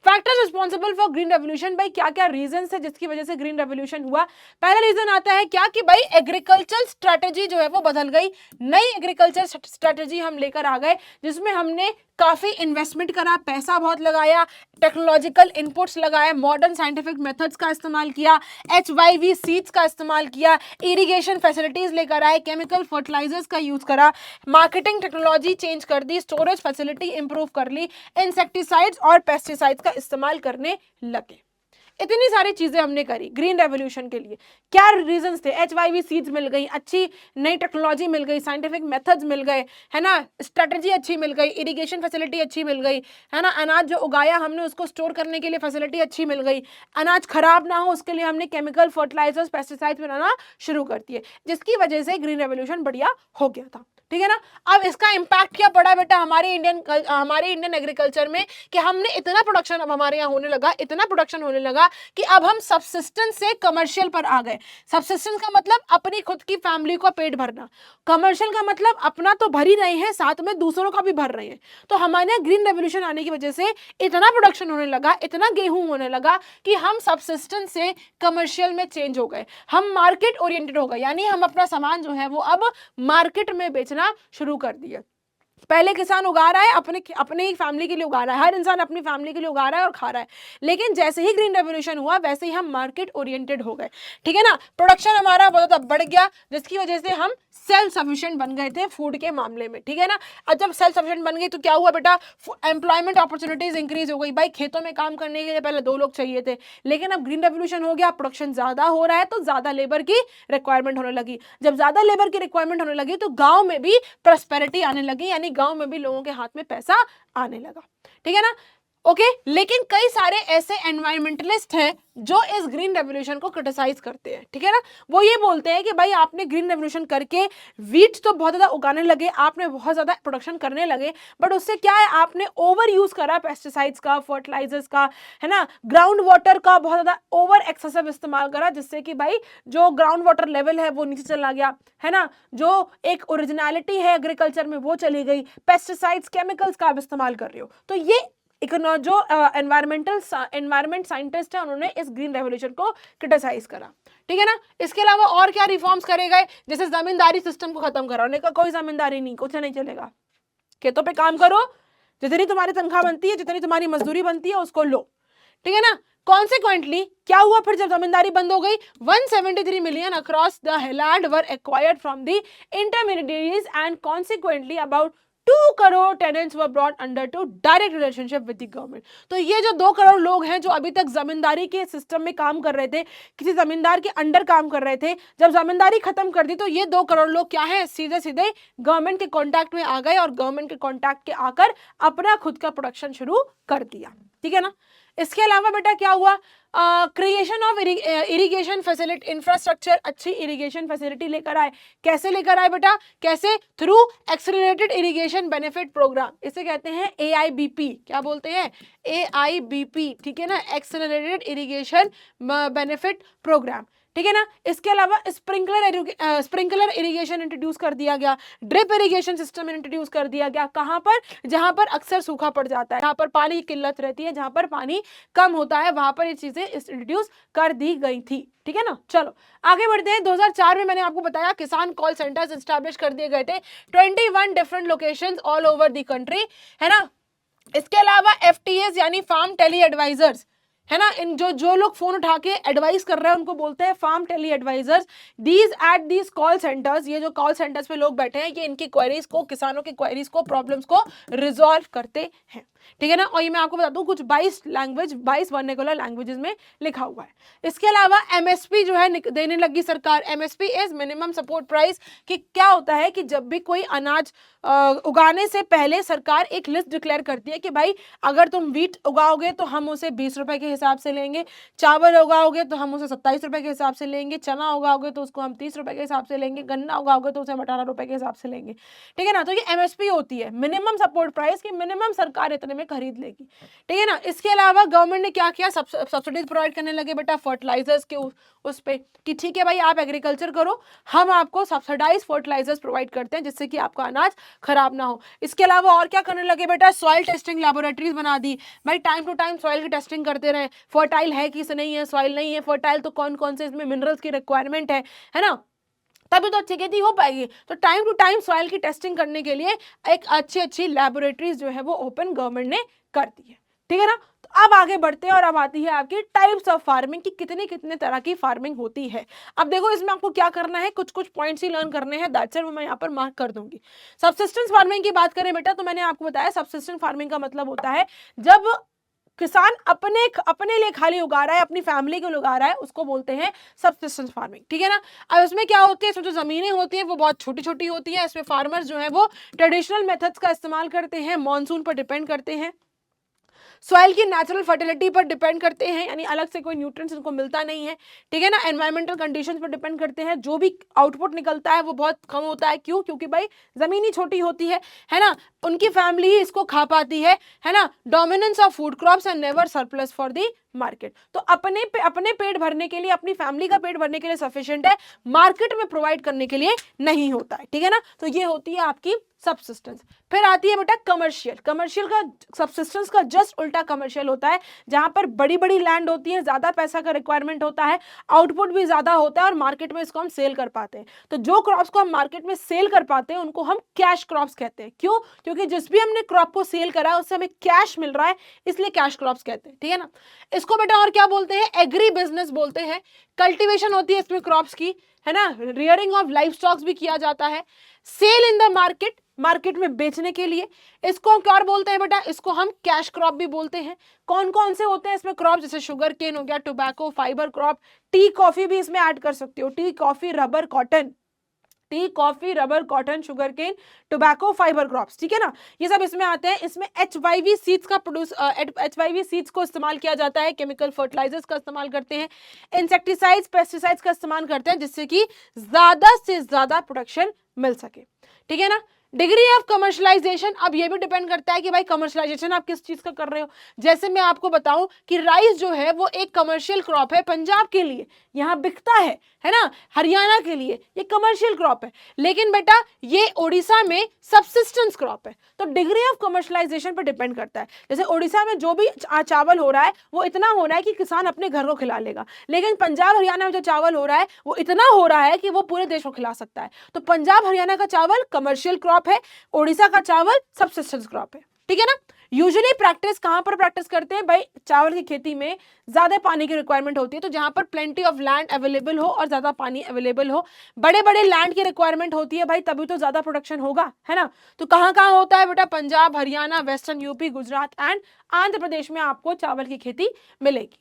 Factors responsible for green revolution, भाई क्या क्या रीजन है जिसकी वजह से ग्रीन रेवोल्यूशन हुआ? पहला रीजन आता है क्या कि भाई एग्रीकल्चर स्ट्रेटेजी जो है वो बदल गई। नई एग्रीकल्चर स्ट्रेटेजी हम लेकर आ गए जिसमें हमने काफी इन्वेस्टमेंट करा, पैसा बहुत लगाया, टेक्नोलॉजिकल इनपुट्स लगाए, मॉडर्न साइंटिफिक मेथड्स का इस्तेमाल किया, HYV सीड्स का इस्तेमाल किया, इरिगेशन फैसिलिटीज लेकर आए, केमिकल फर्टिलाइजर्स का यूज करा, मार्केटिंग टेक्नोलॉजी चेंज कर दी, स्टोरेज फैसिलिटी इंप्रूव कर ली, इंसेक्टिसाइड्स और पेस्टिसाइड्स का इस्तेमाल करने लगे। इतनी सारी चीजें हमने करी ग्रीन रेवोल्यूशन के लिए। क्या रीजंस थे? HYV सीड्स मिल गई, अच्छी नई टेक्नोलॉजी मिल गई, साइंटिफिक मेथड्स मिल गए, है ना, स्ट्रेटजी अच्छी मिल गई, इरिगेशन फैसिलिटी अच्छी मिल गई, है ना, अनाज जो उगाया हमने उसको स्टोर करने के लिए फैसिलिटी अच्छी मिल गई, अनाज खराब ना हो उसके लिए हमने केमिकल फर्टिलाइजर्स पेस्टिसाइड्स बनाना शुरू कर दिए, जिसकी वजह से ग्रीन रेवोल्यूशन बढ़िया हो गया था। ठीक है ना। अब इसका इम्पैक्ट क्या पड़ा बेटा हमारे इंडियन एग्रीकल्चर में कि हमने इतना प्रोडक्शन अब हमारे यहाँ होने लगा, इतना प्रोडक्शन होने लगा कि अब हम सबसिस्टेंस से कमर्शियल पर आ गए। सबसिस्टेंस का मतलब अपनी खुद की फैमिली का पेट भरना, कमर्शियल का मतलब अपना तो भर ही रहे हैं साथ में दूसरों का भी भर रहे हैं। तो हमारे यहाँ ग्रीन रेवोल्यूशन आने की वजह से इतना प्रोडक्शन होने लगा, इतना गेहूं होने लगा कि हम सबसिस्टेंस से कमर्शियल में चेंज हो गए, हम मार्केट ओरिएंटेड हो गए। यानी हम अपना सामान जो है वो अब मार्केट में बेचना शुरू कर दिया। पहले किसान उगा रहा है अपने ही फैमिली के लिए उगा रहा है, हर इंसान अपनी फैमिली के लिए उगा रहा है और खा रहा है, लेकिन जैसे ही ग्रीन रेवोल्यूशन हुआ वैसे ही हम मार्केट ओरिएंटेड हो गए। ठीक है ना। प्रोडक्शन हमारा बहुत ज्यादा बढ़ गया जिसकी वजह से हम सेल्फ सफिशिएंट बन गए थे फूड के मामले में। ठीक है ना। और जब सेल्फ सफिशिएंट बन गए तो क्या हुआ बेटा? एम्प्लॉयमेंट अपॉर्चुनिटीज इंक्रीज हो गई। भाई खेतों में काम करने के लिए पहले 2 लोग चाहिए थे, लेकिन अब ग्रीन रेवोल्यूशन हो गया, प्रोडक्शन ज्यादा हो रहा है तो ज्यादा लेबर की रिक्वायरमेंट होने लगी। जब ज्यादा लेबर की रिक्वायरमेंट होने लगी तो गांव में भी प्रॉस्पेरिटी आने लगी, यानी गांव में भी लोगों के हाथ में पैसा आने लगा। ठीक है ना। ओके। लेकिन कई सारे ऐसे एनवायरमेंटलिस्ट हैं जो इस ग्रीन रेवोल्यूशन को क्रिटिसाइज करते हैं। ठीक है ना। वो ये बोलते हैं कि भाई आपने ग्रीन रेवोल्यूशन करके वीट तो बहुत ज्यादा उगाने लगे, आपने बहुत ज्यादा प्रोडक्शन करने लगे, बट उससे क्या है आपने ओवर यूज करा पेस्टिसाइड्स का, फर्टिलाइजर्स का, है ना, ग्राउंड वाटर का बहुत ज्यादा ओवर एक्सेसिव इस्तेमाल करा, जिससे कि भाई जो ग्राउंड वाटर लेवल है वो नीचे चला गया, है ना, जो एक ओरिजिनलिटी है एग्रीकल्चर में वो चली गई, पेस्टिसाइड्स केमिकल्स का आप इस्तेमाल कर रहे हो। तो ये जो एनवायरमेंट साइंटिस्ट है उन्होंने इस ग्रीन रेवोल्यूशन को क्रिटिसाइज करा। ठीक है ना। इसके अलावा और क्या रिफॉर्म्स करे गए? जैसे जमींदारी सिस्टम को खत्म करा, उन्होंने कहा कोई जमींदारी नहीं, कुछ नहीं चलेगा, खेतों पे काम करो, जितनी तुम्हारी तनख्वाह बनती है, जितनी तुम्हारी मजदूरी बनती है उसको लो। ठीक है ना। कॉन्सिक्वेंटली क्या हुआ फिर जब जमींदारी बंद हो गई? 173 million across the land were acquired from the intermediaries and consequently about 2 crore tenants were brought under to direct relationship with the government. तो ये जो 2 करोड़ लोग हैं जो अभी तक जमींदारी के सिस्टम में काम कर रहे थे, किसी जमींदार के अंडर काम कर रहे थे, जब जमींदारी खत्म कर दी तो ये 2 करोड़ लोग क्या है, सीधे सीधे गवर्नमेंट के कॉन्टैक्ट में आ गए और गवर्नमेंट के कॉन्टैक्ट के आकर अपना खुद का प्रोडक्शन शुरू कर दिया। ठीक है ना। इसके अलावा बेटा क्या हुआ, creation of irrigation facility infrastructure, अच्छी इरिगेशन फैसिलिटी लेकर आए। कैसे लेकर आए बेटा, कैसे, through accelerated irrigation benefit programme, इसे कहते हैं AIBP। क्या बोलते हैं, AIBP, ठीक है ना, एक्सेलरेटेड इरिगेशन बेनिफिट प्रोग्राम, ठीक है ना। इसके अलावा स्प्रिंकलर इरिगेशन इंट्रोड्यूस कर दिया गया, ड्रिप इरिगेशन सिस्टम इंट्रोड्यूस कर दिया गया। कहां पर, जहां पर अक्सर सूखा पड़ जाता है, जहां पर पानी की किल्लत रहती है, जहां पर पानी कम होता है, वहां पर ये चीजें इंट्रोड्यूस कर दी गई थी, ठीक है ना। चलो आगे बढ़ते हैं। 2004 में मैंने आपको बताया किसान कॉल सेंटर्स एस्टैब्लिश कर दिए गए थे, 21 different locations all over the country, है ना। इसके अलावा FTAs यानी फार्म टेली एडवाइजर्स, है ना, इन जो लोग फोन उठा के एडवाइस कर रहे हैं उनको बोलते हैं farm tele advisers. These at these call centres, ये जो कॉल सेंटर्स पे लोग बैठे हैं, ये इनकी क्वेरीज को, किसानों की क्वेरीज को, प्रॉब्लम्स को रिजॉल्व करते हैं, ठीक है ना। और ये मैं आपको बता दूं कुछ 22 वर्नाकुलर लैंग्वेजेस में लिखा हुआ है। इसके अलावा MSP जो है देने लगी सरकार। MSP is minimum support price, कि क्या होता है कि जब भी कोई अनाज उगाने से पहले सरकार एक लिस्ट डिक्लेयर करती है कि भाई अगर तुम वीट उगाओगे तो हम उसे 20 रुपए के हिसाब से लेंगे, चावल उगाओगे तो हम उसे 27 रुपए के हिसाब से लेंगे, चना उगाओगे तो उसको हम 30 रुपए के हिसाब से लेंगे, गन्ना उगाओगे तो उसे हम 18 रुपए के हिसाब से लेंगे, ठीक है ना। तो ये MSP होती है, मिनिमम सपोर्ट प्राइस, की मिनिमम सरकार इतने में खरीद लेगी, ठीक है ना। इसके अलावा गवर्नमेंट ने क्या किया, सब्सिडीज प्रोवाइड करने लगे बेटा फर्टिलाइजर्स के उस पे, कि ठीक है भाई आप एग्रीकल्चर करो, हम आपको सब्सिडाइज फर्टिलाइजर्स प्रोवाइड करते हैं जिससे कि आपका अनाज खराब ना हो। इसके अलावा और क्या करने लगे बेटा, सॉइल टेस्टिंग लैबोरेटरीज बना दी, भाई टाइम टू टाइम सॉइल की टेस्टिंग करते रहे, फर्टाइल है कि नहीं है, सॉइल नहीं है फर्टाइल तो कौन कौन से इसमें मिनरल्स की रिक्वायरमेंट है ना, तभी तो अच्छी खेती हो पाएगी। तो टाइम टू टाइम सॉइल की टेस्टिंग करने के लिए एक अच्छी लैबोरेटरीज जो है वो ओपन गवर्नमेंट ने कर दी है, ठीक है ना। तो अब आगे बढ़ते हैं और अब आती है आपकी टाइप्स ऑफ फार्मिंग की कितने तरह की फार्मिंग होती है। अब देखो इसमें आपको क्या करना है, कुछ पॉइंट्स ही लर्न करने हैं, दैट्स इट, मैं यहाँ पर मार्क कर दूंगी। सबसिस्टेंस फार्मिंग की बात करें बेटा, तो मैंने आपको बताया सबसिस्टेंस फार्मिंग का मतलब होता है जब किसान अपने लिए खाली उगा रहा है, अपनी फैमिली के लिए उगा रहा है, उसको बोलते हैं सबसिस्टेंस फार्मिंग, ठीक है ना। अब इसमें क्या होती है, इसमें जो जमीनें होती हैं वो बहुत छोटी छोटी होती है, इसमें फार्मर्स जो है वो ट्रेडिशनल मेथड्स का इस्तेमाल करते हैं, मॉनसून पर डिपेंड करते हैं, सॉइल की नेचुरल फर्टिलिटी पर डिपेंड करते हैं, यानी अलग से कोई न्यूट्रिएंट्स इनको मिलता नहीं है, ठीक है ना। एनवायरमेंटल कंडीशंस पर डिपेंड करते हैं, जो भी आउटपुट निकलता है वो बहुत कम होता है, क्यों, क्योंकि भाई जमीन ही छोटी होती है ना, उनकी फैमिली ही इसको खा पाती है ना। Dominance of food crops and never surplus for the market, तो अपने पेट भरने के लिए, अपनी फैमिली का पेट भरने के लिए सफिशिएंट है, मार्केट में प्रोवाइड करने के लिए नहीं होता है, ठीक है ना। तो ये होती है आपकी सबसिस्टेंस। फिर आती है बेटा कमर्शियल का सबसिस्टेंस का जस्ट उल्टा कमर्शियल होता है, जहां पर बड़ी बड़ी लैंड होती है, ज्यादा पैसा का रिक्वायरमेंट होता है, आउटपुट भी ज्यादा होता है और मार्केट में इसको हम सेल कर पाते हैं। तो जो क्रॉप्स को हम मार्केट में सेल कर पाते हैं उनको हम कैश क्रॉप्स कहते हैं। क्यों, क्योंकि जिस भी हमने क्रॉप को सेल करा है उससे हमें कैश मिल रहा है, इसलिए कैश क्रॉप्स कहते हैं, ठीक है ना। इसको बेटा और क्या बोलते हैं, एग्री बिजनेस बोलते हैं। कल्टीवेशन होती है इसमें क्रॉप्स की, है ना, रियरिंग ऑफ लाइफ स्टॉक्स भी किया जाता है, सेल इन द मार्केट में बेचने के लिए, इसको क्या बोलते हैं बेटा, इसको हम कैश क्रॉप भी बोलते हैं। कौन कौन से होते हैं इसमें क्रॉप, जैसे शुगर केन हो गया, tobacco, fibre crop, tea coffee भी इसमें ऐड कर सकते हो, tea coffee rubber cotton, sugar cane, tobacco, fibre crops, ठीक है ना, ये सब इसमें आते हैं। इसमें HYV सीड्स को इस्तेमाल किया जाता है, केमिकल फर्टिलाइजर्स का इस्तेमाल करते हैं, इंसेक्टिसाइड्स, पेस्टिसाइड्स का इस्तेमाल करते हैं, जिससे कि ज्यादा से ज्यादा प्रोडक्शन मिल सके, ठीक है ना। डिग्री ऑफ कमर्शलाइजेशन, अब ये भी डिपेंड करता है कि भाई कमर्शलाइजेशन आप किस चीज का कर रहे हो। जैसे मैं आपको बताऊं कि राइस जो है वो एक कमर्शियल क्रॉप है पंजाब के लिए, यहाँ बिकता है ना, हरियाणा के लिए ये कमर्शियल क्रॉप है, लेकिन बेटा ये ओडिशा में सबसिस्टेंस क्रॉप है। तो डिग्री ऑफ कमर्शलाइजेशन पर डिपेंड करता है। जैसे ओडिशा में जो भी चावल हो रहा है वो इतना हो रहा है कि किसान अपने घर को खिला लेगा, लेकिन पंजाब हरियाणा में जो चावल हो रहा है वो इतना हो रहा है कि वो पूरे देश को खिला सकता है। तो पंजाब हरियाणा का चावल कमर्शियल क्रॉप है, ओडिशा का चावल सबसिस्टेंस क्रॉप है, ठीक है ना। यूजुअली प्रैक्टिस कहां पर प्रैक्टिस करते हैं भाई, चावल की खेती में ज्यादा पानी की रिक्वायरमेंट होती है, तो जहां पर प्लेंटी ऑफ लैंड अवेलेबल हो और ज्यादा पानी अवेलेबल हो, बड़े बड़े लैंड की रिक्वायरमेंट होती है भाई, तभी तो ज्यादा प्रोडक्शन होगा, है ना। तो कहां कहां होता है बेटा, Punjab, Haryana, western UP, Gujarat and Andhra Pradesh में आपको चावल की खेती मिलेगी।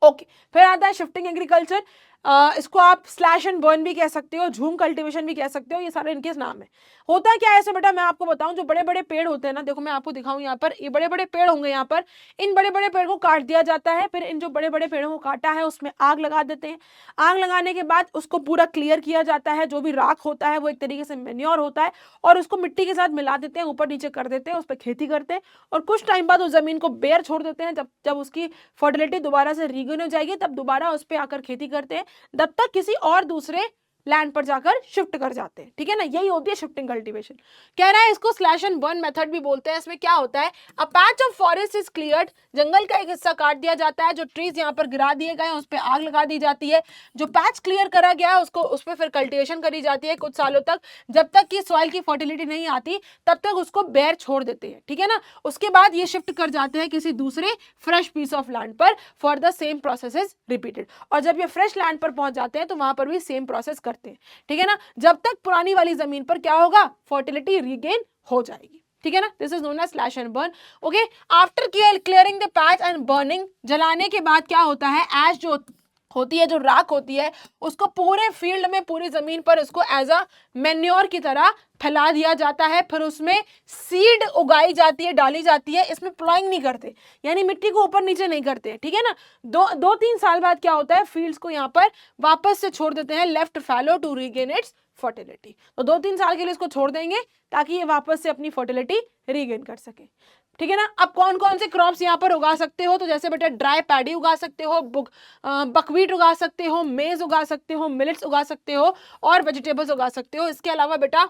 ओके, फिर आता है शिफ्टिंग एग्रीकल्चर। इसको आप स्लैश एंड बर्न भी कह सकते हो, झूम कल्टीवेशन भी कह सकते हो, ये सारे इनके नाम है। होता क्या है ऐसे बेटा, मैं आपको बताऊं, जो बड़े बड़े पेड़ होते हैं ना, देखो मैं आपको दिखाऊं यहाँ पर, ये बड़े बड़े पेड़ होंगे यहाँ पर, इन बड़े बड़े पेड़ को काट दिया जाता है, फिर इन जो बड़े बड़े पेड़ों को काटा है उसमें आग लगा देते हैं। आग लगाने के बाद उसको पूरा क्लियर किया जाता है, जो भी राख होता है वो एक तरीके से मेन्योर होता है, और उसको मिट्टी के साथ मिला देते हैं, ऊपर नीचे कर देते हैं, उस पर खेती करते हैं, और कुछ टाइम बाद उस जमीन को बेयर छोड़ देते हैं। जब जब उसकी फर्टिलिटी दोबारा से रीगेन हो जाएगी तब दोबारा उस पर आकर खेती करते हैं, तब तक किसी और दूसरे लैंड पर जाकर शिफ्ट कर जाते हैं, ठीक है ना, यही होती है शिफ्टिंग कल्टीवेशन। कह रहा है इसको स्लैश एंड बर्न मेथड भी बोलते हैं। इसमें क्या होता है, a patch of forest is cleared, जंगल का एक हिस्सा काट दिया जाता है, जो ट्रीज यहाँ पर गिरा दिए गए हैं उस पर आग लगा दी जाती है, जो पैच क्लियर करा गया है उसको उस पर फिर कल्टीवेशन करी जाती है कुछ सालों तक, जब तक कि सॉइल की फर्टिलिटी नहीं आती तब तक उसको बेयर छोड़ देते हैं, ठीक है ना। उसके बाद ये शिफ्ट कर जाते हैं किसी दूसरे फ्रेश पीस ऑफ लैंड पर, for the same process is repeated, और जब ये फ्रेश लैंड पर पहुंच जाते हैं तो वहां पर भी सेम प्रोसेस करते हैं, ठीक है ना, जब तक पुरानी वाली जमीन पर क्या होगा, फर्टिलिटी रीगेन हो जाएगी, ठीक है ना। This is known as slash and burn. Okay, after clearing the patch and burning, जलाने के बाद क्या होता है, एज जो होती है, जो राख होती है, उसको पूरे फील्ड में, पूरी जमीन पर इसको एज अ मेन्योर की तरह फैला दिया जाता है, फिर उसमें सीड उगाई जाती है, डाली जाती है। इसमें प्लॉइंग नहीं करते, यानी मिट्टी को ऊपर नीचे नहीं करते, ठीक है ना। दो तीन साल बाद क्या होता है, फील्ड्स को यहाँ पर वापस से छोड़ देते हैं, left fallow to regain its fertility. तो 2-3 साल के लिए इसको छोड़ देंगे ताकि ये वापस से अपनी फर्टिलिटी रीगेन कर सके, ठीक है ना। अब कौन कौन से क्रॉप्स यहाँ पर उगा सकते हो, तो जैसे बेटा ड्राई पैडी उगा सकते हो, बकवीट उगा सकते हो, मेज उगा सकते हो, मिलेट्स उगा सकते हो, और वेजिटेबल्स उगा सकते हो। इसके अलावा बेटा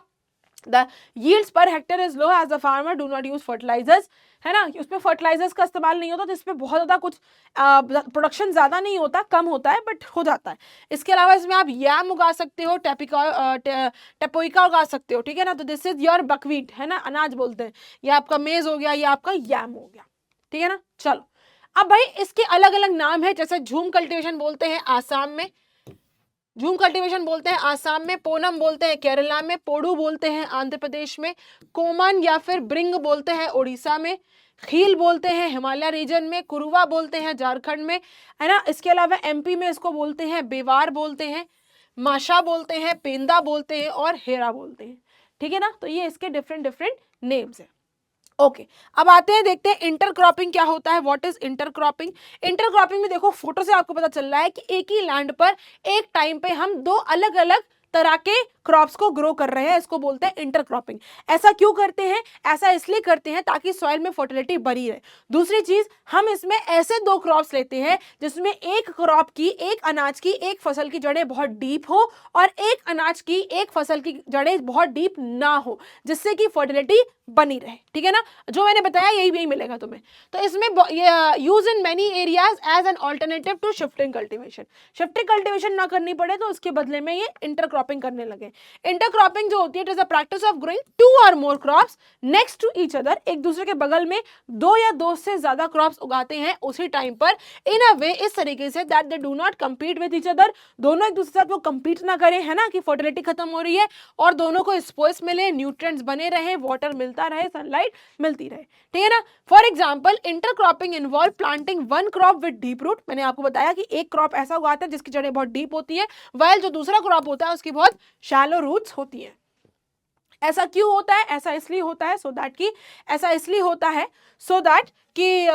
the yields per hectare is low as the farmer do not use fertilizers, है ना, उसमें फर्टिलाइजर्स का इस्तेमाल नहीं होता, तो इसमें बहुत ज़्यादा कुछ प्रोडक्शन ज़्यादा नहीं होता, कम होता है, बट हो जाता है। इसके अलावा इसमें आप याम उगा सकते हो, टेपोइका उगा सकते हो, ठीक है ना। तो दिस इज योर बकवीट, है ना, अनाज बोलते हैं, ये आपका मेज हो गया, ये आपका याम हो गया, ठीक है ना। चलो अब भाई इसके अलग अलग नाम है, जैसे झूम कल्टीवेशन बोलते हैं आसाम में, झूम कल्टीवेशन बोलते हैं आसाम में, पोनम बोलते हैं केरला में, पोडू बोलते हैं आंध्र प्रदेश में, कोमन या फिर ब्रिंग बोलते हैं उड़ीसा में, खील बोलते हैं हिमालय रीजन में, कुरुवा बोलते हैं झारखंड में, है ना। इसके अलावा एमपी में इसको बोलते हैं बेवार बोलते हैं, माशा बोलते हैं, पेंदा बोलते हैं, और हेरा बोलते हैं, ठीक है ना। तो ये इसके डिफरेंट डिफरेंट नेम्स हैं। ओके अब आते हैं, देखते हैं इंटरक्रॉपिंग क्या होता है। What is intercropping. इंटरक्रॉपिंग में देखो फोटो से आपको पता चल रहा है कि एक ही लैंड पर एक टाइम पे हम दो अलग अलग तरह के क्रॉप्स को ग्रो कर रहे हैं, इसको बोलते हैं इंटरक्रॉपिंग। ऐसा क्यों करते हैं, ऐसा इसलिए करते हैं ताकि सॉइल में फर्टिलिटी बनी रहे। दूसरी चीज, हम इसमें ऐसे दो क्रॉप्स लेते हैं जिसमें एक क्रॉप की, एक अनाज की, एक फसल की जड़ें बहुत डीप हो, और एक अनाज की, एक फसल की जड़ें बहुत डीप ना हो, जिससे कि फर्टिलिटी बनी रहे, ठीक है ना। जो मैंने बताया यही मिलेगा तुम्हें। तो इसमें use in many areas as an alternative to shifting cultivation. Shifting cultivation ना करनी पड़े तो उसके बदले में ये इंटरक्रॉपिंग करने लगे। इंटरक्रॉपिंग जो होती है, it is a practice of growing 2 और more crops next to each other, एक दूसरे के बगल में 2 या 2 से ज्यादा क्रॉप्स उगाते हैं उसी टाइम पर, इन अ वे, इस तरीके say that they do not compete with each other, दोनों एक दूसरे के साथ वो कम्पीट ना करें, है ना, कि फर्टिलिटी खत्म हो रही है, और दोनों को स्पोइस मिले, न्यूट्रिएंट्स बने रहे, वाटर मिलता रहे, सनलाइट मिलती रहे, ठीक है ना। For example intercropping involve planting one crop with deep root. मैंने आपको बताया कि एक क्रॉप ऐसा उगाता है जिसकी जड़ें बहुत डीप होती है, वाइल जो दूसरा क्रॉप होता है उसकी बहुत शैलो रूट्स होती है। ऐसा क्यों होता है, ऐसा इसलिए होता है सो दैट कि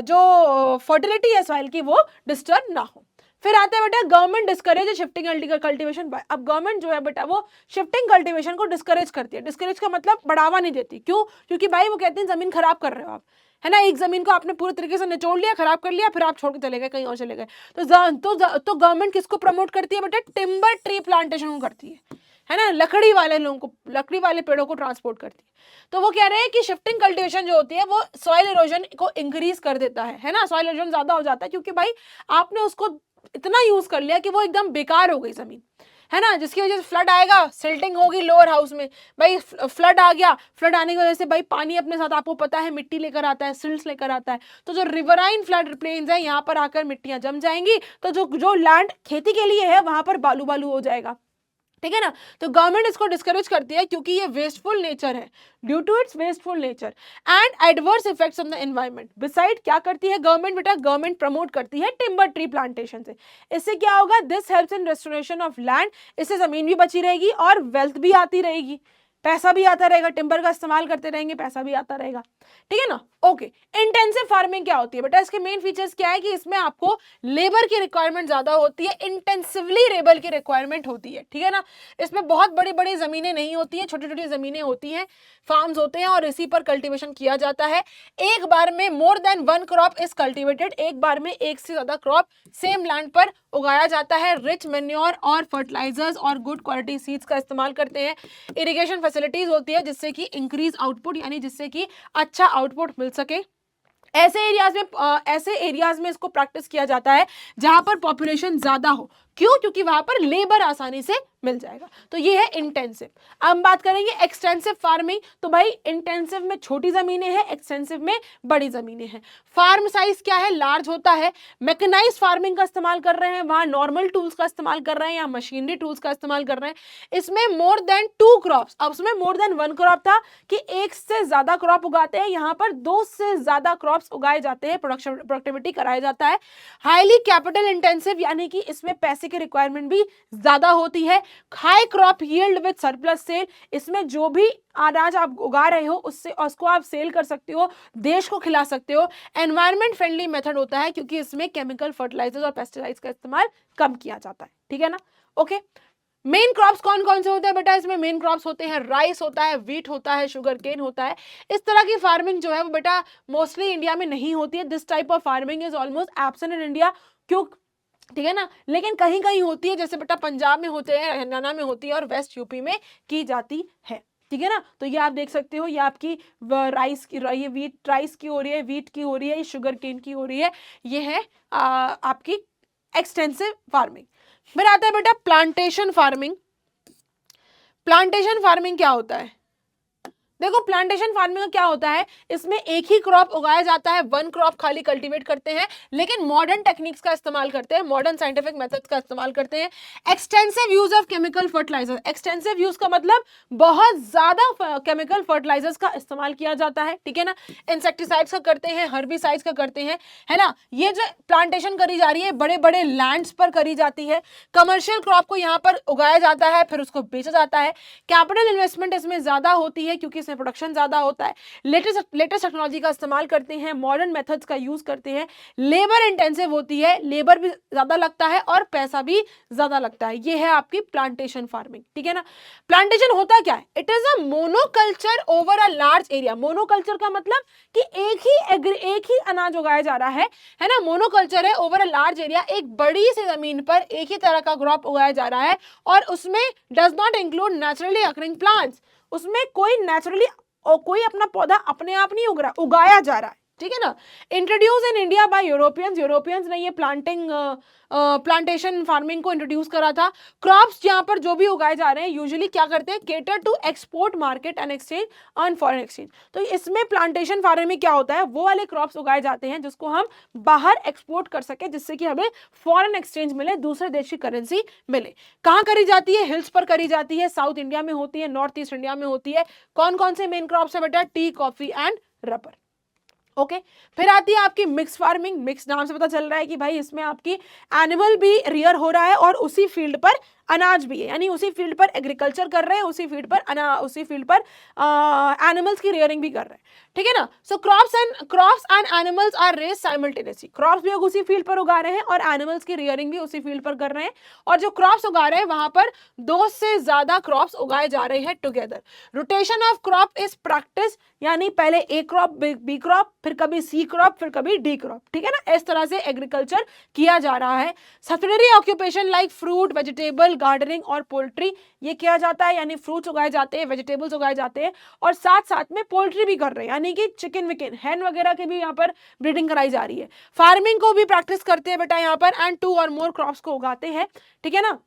जो फर्टिलिटी है सॉइल की वो डिस्टर्ब ना हो। फिर आते हैं बेटा गवर्नमेंट डिस्करेज शिफ्टिंग कल्टीवेशन। अब गवर्नमेंट जो है बेटा वो शिफ्टिंग कल्टीवेशन को डिस्करेज करती है। डिस्करेज का मतलब बढ़ावा नहीं देती। क्यों? क्योंकि भाई वो कहते हैं जमीन खराब कर रहे हो आप, है ना, एक जमीन को आपने पूरे तरीके से निचोड़ लिया, खराब कर लिया, फिर आप छोड़ के चले गए, कहीं और चले गए। तो गवर्नमेंट किसको प्रमोट करती है बेटा? टिम्बर ट्री प्लांटेशन को करती है ना, लकड़ी वाले लोगों को, लकड़ी वाले पेड़ों को ट्रांसपोर्ट करती है। तो वो कह रहे हैं कि शिफ्टिंग कल्टीवेशन जो होती है वो सॉइल इरोजन को इंक्रीज कर देता है ना, सॉइल इरोजन ज्यादा हो जाता है क्योंकि भाई आपने उसको इतना यूज कर लिया कि वो एकदम बेकार हो गई जमीन, है ना, जिसकी वजह से फ्लड आएगा, सिल्टिंग होगी लोअर हाउस में, भाई फ्लड आ गया, फ्लड आने की वजह से भाई पानी अपने साथ आपको पता है मिट्टी लेकर आता है, सिल्ट्स लेकर आता है, तो जो रिवराइन फ्लड प्लेन्स है यहाँ पर आकर मिट्टियां जम जाएंगी, तो जो लैंड खेती के लिए है वहां पर बालू बालू हो जाएगा, ठीक है ना। तो गवर्नमेंट इसको डिस्करेज करती है क्योंकि ये वेस्टफुल नेचर है, due to its wasteful nature and adverse effects on the environment. Beside क्या करती है गवर्नमेंट बेटा, गवर्नमेंट प्रमोट करती है टिम्बर ट्री प्लांटेशन से। इससे क्या होगा, this helps in restoration of land, इससे जमीन भी बची रहेगी और वेल्थ भी आती रहेगी, पैसा भी आता रहेगा, टिम्बर का इस्तेमाल करते रहेंगे, पैसा भी आता रहेगा, ठीक है ना। ओके, इंटेंसिव फार्मिंग क्या होती है बेटा, इसके मेन फीचर्स क्या है कि इसमें आपको लेबर की रिक्वायरमेंट ज्यादा होती है, इंटेंसिवली लेबर की रिक्वायरमेंट होती है, ठीक है ना। इसमें बहुत बड़ी बड़ी जमीनें नहीं होती हैं, छोटी छोटी जमीनें होती हैं, फार्म्स होते हैं और इसी पर कल्टीवेशन किया जाता है। एक बार में more than one crop is cultivated, एक बार में एक से ज्यादा क्रॉप सेम लैंड पर उगाया जाता है। रिच मेन्योर और फर्टिलाइजर्स और गुड क्वालिटी सीड्स का इस्तेमाल करते हैं। इरिगेशन फैसिलिटीज होती है जिससे कि इंक्रीज आउटपुट, यानी जिससे कि अच्छा आउटपुट मिल सके। ऐसे एरियाज में इसको प्रैक्टिस किया जाता है जहां पर पॉपुलेशन ज्यादा हो। क्यों? क्योंकि वहां पर लेबर आसानी से मिल जाएगा। तो ये है इंटेंसिव। अब हम बात करेंगे एक्सटेंसिव फार्मिंग। तो भाई इंटेंसिव में छोटी जमीनें हैं, एक्सटेंसिव में बड़ी जमीनें हैं। फार्म साइज क्या है, लार्ज होता है। मैकेनाइज्ड फार्मिंग का इस्तेमाल कर रहे हैं, वहां नॉर्मल टूल्स का इस्तेमाल कर रहे हैं या मशीनरी टूल्स का इस्तेमाल कर रहे हैं। इसमें मोर देन 2 क्रॉप्स, अब उसमें मोर देन 1 क्रॉप था कि एक से ज्यादा क्रॉप उगाते हैं, यहाँ पर 2 से ज्यादा क्रॉप्स उगाए जाते हैं, प्रोडक्टिविटी कराया जाता है। हाईली कैपिटल इंटेंसिव, यानी कि इसमें पैसे की रिक्वायरमेंट भी ज्यादा होती है। High crop yield with surplus sale, इसमें जो भी अनाज आप उगा रहे हो उससे उसको आप सेल कर सकते हो, देश को खिला सकते हो। एनवायरमेंट फ्रेंडली मेथड होता है क्योंकि इसमें केमिकल फर्टिलाइजर्स और पेस्टिसाइड्स का इस्तेमाल कम किया जाता है, ठीक है ना। ओके, मेन क्रॉप्स कौन कौन से होते हैं बेटा, इसमें मेन क्रॉप्स होते हैं राइस होता है, व्हीट होता है, शुगर केन होता है। इस तरह की फार्मिंग जो है वो बेटा मोस्टली इंडिया में नहीं होती है। This type of farming is almost absent in India. क्यों? ठीक है ना, लेकिन कहीं कहीं होती है, जैसे बेटा पंजाब में होते हैं, हरियाणा में होती है और वेस्ट यूपी में की जाती है, ठीक है ना। तो ये आप देख सकते हो, ये आपकी राइस की, ये व्हीट राइस की हो रही है, व्हीट की हो रही है, ये शुगर केन की हो रही है। ये है आपकी एक्सटेंसिव फार्मिंग। फिर आता है बेटा प्लांटेशन फार्मिंग। प्लांटेशन फार्मिंग क्या होता है? देखो प्लांटेशन फार्मिंग में क्या होता है, इसमें एक ही क्रॉप उगाया जाता है, 1 क्रॉप खाली कल्टीवेट करते हैं, लेकिन मॉडर्न टेक्निक्स का इस्तेमाल करते हैं, मॉडर्न साइंटिफिक मेथड्स का इस्तेमाल करते हैं। Extensive use of chemical fertilizers, extensive use का मतलब बहुत ज्यादा केमिकल फर्टिलाइजर्स का इस्तेमाल किया जाता है, ठीक है ना। इंसेक्टिसाइड्स का करते हैं, हर्बिसाइड्स का करते हैं, है ना। ये जो प्लांटेशन करी जा रही है बड़े बड़े लैंड्स पर करी जाती है। कमर्शियल क्रॉप को यहाँ पर उगाया जाता है, फिर उसको बेचा जाता है। कैपिटल इन्वेस्टमेंट इसमें ज्यादा होती है क्योंकि इसमें प्रोडक्शन ज्यादा होता है। लेटेस्ट टेक्नोलॉजी का इस्तेमाल करते हैं, मॉडर्न मेथड्स का यूज करते हैं। लेबर इंटेंसिव होती है, लेबर भी ज्यादा लगता है और पैसा भी ज्यादा लगता है। ये है आपकी प्लांटेशन फार्मिंग, ठीक है ना। प्लांटेशन होता क्या है? It is a monoculture over a large area. Monoculture का मतलब कि एक ही अनाज उगाया जा रहा है ना। मोनोकल्चर है ओवर अ लार्ज एरिया, एक बड़ी सी जमीन पर एक ही तरह का क्रॉप उगाया जा रहा है और उसमें does not include naturally occurring plants. उसमें कोई नेचुरली और कोई अपना पौधा अपने आप नहीं उग रहा, उगाया जा रहा है, ठीक है ना। Introduce in India by Europeans ने ये प्लांटेशन फार्मिंग को इंट्रोड्यूस करा था। क्रॉप्स यहाँ पर जो भी उगाए जा रहे हैं यूजुअली क्या करते हैं, cater to export market and exchange on foreign exchange. तो इसमें प्लांटेशन फार्मिंग में क्या होता है, वो वाले क्रॉप्स उगाए जाते हैं जिसको हम बाहर एक्सपोर्ट कर सके, जिससे कि हमें फॉरेन एक्सचेंज मिले, दूसरे देश की करेंसी मिले। कहाँ करी जाती है? हिल्स पर करी जाती है, साउथ इंडिया में होती है, नॉर्थ ईस्ट इंडिया में होती है। कौन कौन से मेन क्रॉप्स है बेटा? T, coffee and rubber. Okay, फिर आती है आपकी मिक्स फार्मिंग। मिक्स नाम से पता चल रहा है कि भाई इसमें आपकी एनिमल भी रियर हो रहा है और उसी फील्ड पर अनाज भी है, यानी उसी फील्ड पर एग्रीकल्चर कर रहे हैं, उसी फील्ड पर एनिमल्स की रियरिंग भी कर रहे हैं, ठीक है ना। So crops and animals are raised simultaneously. Crops भी उसी फील्ड पर उगा रहे हैं और एनिमल्स की रियरिंग भी उसी फील्ड पर कर रहे हैं। और जो क्रॉप्स उगा रहे हैं वहां पर 2 से ज्यादा क्रॉप्स उगाए जा रहे हैं together. Rotation of crop is practice, यानी पहले ए क्रॉप, बी क्रॉप, फिर कभी सी क्रॉप, फिर कभी डी क्रॉप, ठीक है ना। इस तरह से एग्रीकल्चर किया जा रहा है। Subsidiary occupation like fruit, vegetable, gardening और पोल्ट्री, ये किया जाता है, यानी फ्रूट्स उगाए जाते हैं, वेजिटेबल्स उगाए जाते हैं और साथ साथ में पोल्ट्री भी कर रहे हैं, यानी कि चिकन विकन, हैन वगैरह की भी यहाँ पर ब्रीडिंग कराई जा रही है। फार्मिंग को भी प्रैक्टिस करते हैं बेटा यहाँ पर, एंड 2 और मोर क्रॉप्स को उगाते हैं, ठीक है ना।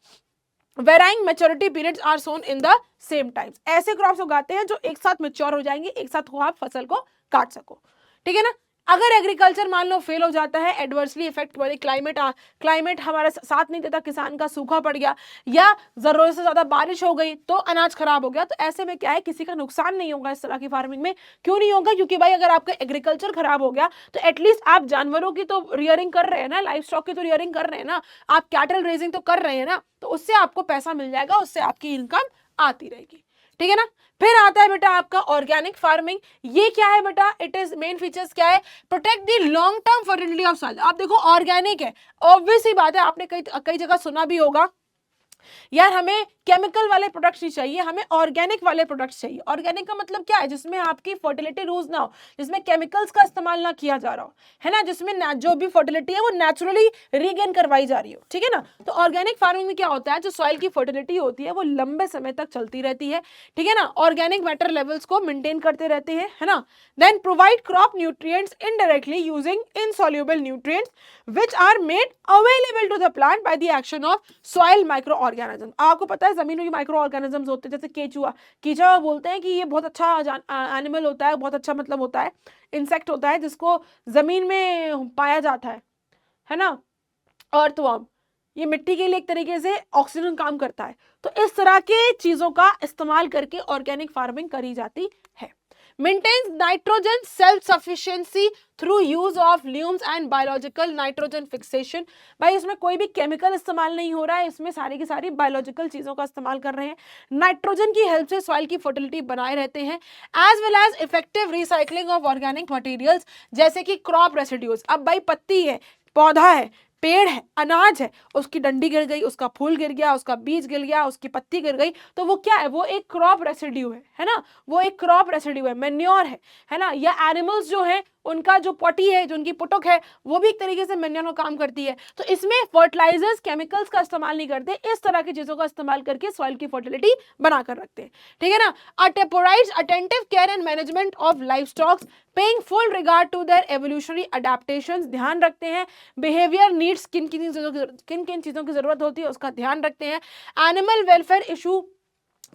Varying maturity periods are sown in the same times. ऐसे क्रॉप्स उगाते हैं जो एक साथ मैच्योर हो जाएंगे, एक साथ हो आप फसल को काट सको, ठीक है ना। अगर एग्रीकल्चर मान लो फेल हो जाता है, एडवर्सली इफेक्ट वाली क्लाइमेट हमारा साथ नहीं देता, किसान का सूखा पड़ गया या जरूरत से ज्यादा बारिश हो गई तो अनाज खराब हो गया, तो ऐसे में क्या है, किसी का नुकसान नहीं होगा इस तरह की फार्मिंग में। क्यों नहीं होगा? क्योंकि भाई अगर आपका एग्रीकल्चर खराब हो गया तो एटलीस्ट आप जानवरों की तो रियरिंग कर रहे हैं ना, लाइफ स्टॉक की तो रियरिंग कर रहे हैं ना, आप कैटल रेजिंग तो कर रहे हैं ना, तो उससे आपको पैसा मिल जाएगा, उससे आपकी इनकम आती रहेगी। ठीक है ना। फिर आता है बेटा आपका ऑर्गेनिक फार्मिंग। ये क्या है बेटा? इट इज मेन फीचर्स क्या है? Protect the long term fertility of soil. आप देखो ऑर्गेनिक है, ऑब्वियस ही बात है, आपने कई जगह सुना भी होगा यार हमें केमिकल वाले प्रोडक्ट्स नहीं चाहिए, हमें ऑर्गेनिक वाले प्रोडक्ट्स चाहिए। ऑर्गेनिक का मतलब क्या है? जिसमें आपकी फर्टिलिटी लूज ना हो, जिसमें केमिकल्स का इस्तेमाल ना किया जा रहा हो, है ना, जिसमें जो भी फर्टिलिटी है वो नेचुरली रीगेन करवाई जा रही हो। ठीक है ना। तो ऑर्गेनिक फार्मिंग में क्या होता है, जो सॉइल की फर्टिलिटी होती है वो लंबे समय तक चलती रहती है। ठीक है ना। ऑर्गेनिक मैटर लेवल्स को मेंटेन करते रहते हैं, है ना। Then provide crop nutrients indirectly using insoluble nutrients which are made available to the plant by the action of soil microorganism. आपको पता है जमीन में माइक्रो ऑर्गेनिजम्स होते हैं, जैसे कीचुआ बोलते हैं कि ये बहुत अच्छा एनिमल होता है, बहुत अच्छा मतलब होता है, इंसेक्ट होता है जिसको जमीन में पाया जाता है ना। अर्थवर्म, ये मिट्टी के लिए एक तरीके से ऑक्सीजन काम करता है। तो इस तरह के चीजों का इस्तेमाल करके ऑर्गेनिक फार्मिंग करी जाती है। Maintains nitrogen self-sufficiency through use of ल्यूम्स and biological nitrogen fixation। भाई इसमें कोई भी केमिकल इस्तेमाल नहीं हो रहा है, इसमें सारी की सारी बायोलॉजिकल चीजों का इस्तेमाल कर रहे हैं। नाइट्रोजन की हेल्प से सॉइल की फर्टिलिटी बनाए रहते हैं, as well as effective recycling of organic materials जैसे कि क्रॉप रेसिड्यूज। अब भाई पत्ती है, पौधा है, पेड़ है, अनाज है, उसकी डंडी गिर गई, उसका फूल गिर गया, उसका बीज गिर गया, उसकी पत्ती गिर गई, तो वो क्या है? वो एक क्रॉप रेसिड्यू है ना, वो एक क्रॉप रेसिड्यू है, मैन्योर है ना। या एनिमल्स जो है उनका जो पॉटी है, जो उनकी पुटुक है, वो भी एक तरीके से मैन्योर का काम करती है। तो इसमें फर्टिलाइजर्स, केमिकल्स का इस्तेमाल नहीं करते, इस तरह की चीजों का इस्तेमाल करके सॉइल की फर्टिलिटी बनाकर रखते हैं। ठीक है ना। Provides attentive care and management of livestocks paying full regard to their evolutionary adaptations. ध्यान रखते हैं बिहेवियर नीड्स, किन किन चीजों की जरूरत होती है उसका ध्यान रखते हैं। एनिमल वेलफेयर इशू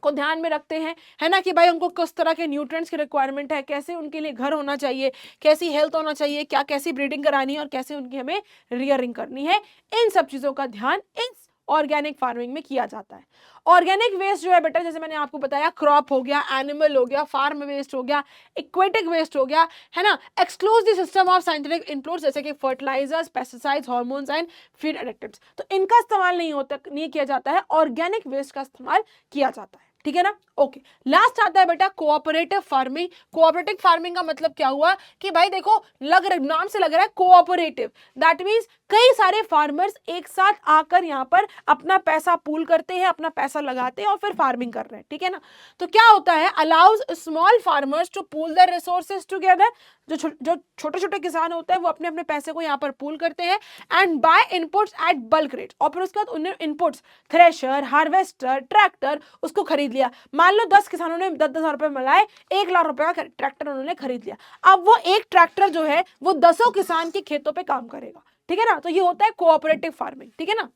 को ध्यान में रखते हैं, है ना, कि भाई उनको किस तरह के न्यूट्रिएंट्स की रिक्वायरमेंट है, कैसे उनके लिए घर होना चाहिए, कैसी हेल्थ होना चाहिए, क्या कैसी ब्रीडिंग करानी है और कैसे उनकी हमें रियरिंग करनी है। इन सब चीजों का ध्यान इस ऑर्गेनिक फार्मिंग में किया जाता है। ऑर्गेनिक वेस्ट जो है बेटा, जैसे मैंने आपको बताया, क्रॉप हो गया, एनिमल हो गया, फार्म वेस्ट हो गया, इक्वेटिक वेस्ट हो गया, है ना, excludes the system of scientific inputs जैसे कि fertilizers, pesticides, hormones and feed additives. तो इनका इस्तेमाल नहीं किया जाता है, ऑर्गेनिक वेस्ट का इस्तेमाल किया जाता है। ठीक है ना। ओके, लास्ट आता है बेटा कोऑपरेटिव फार्मिंग। कोऑपरेटिव फार्मिंग का मतलब क्या हुआ कि भाई देखो, नाम से लग रहा है कोऑपरेटिव, दैट मींस कई सारे फार्मर्स एक साथ आकर यहाँ पर अपना पैसा पूल करते हैं, अपना पैसा लगाते हैं और फिर फार्मिंग कर रहे हैं। ठीक है ना। तो क्या होता है, allows small farmers to pool their resources together. जो छोटे छोटे किसान होते हैं वो अपने अपने पैसे को यहाँ पर पूल करते हैं and buy inputs at bulk rate. और फिर उसके बाद उन्हें इनपुट्स, थ्रेशर, हार्वेस्टर, ट्रैक्टर, उसको खरीद लिया। मान लो 10 किसानों ने 10,000 रुपए मिलाए, 1 लाख रुपए का ट्रैक्टर उन्होंने खरीद लिया। अब वो एक ट्रैक्टर जो है वो 10 किसान के खेतों पे काम करेगा। ठीक है ना। तो ये होता है कोऑपरेटिव फार्मिंग। ठीक है ना।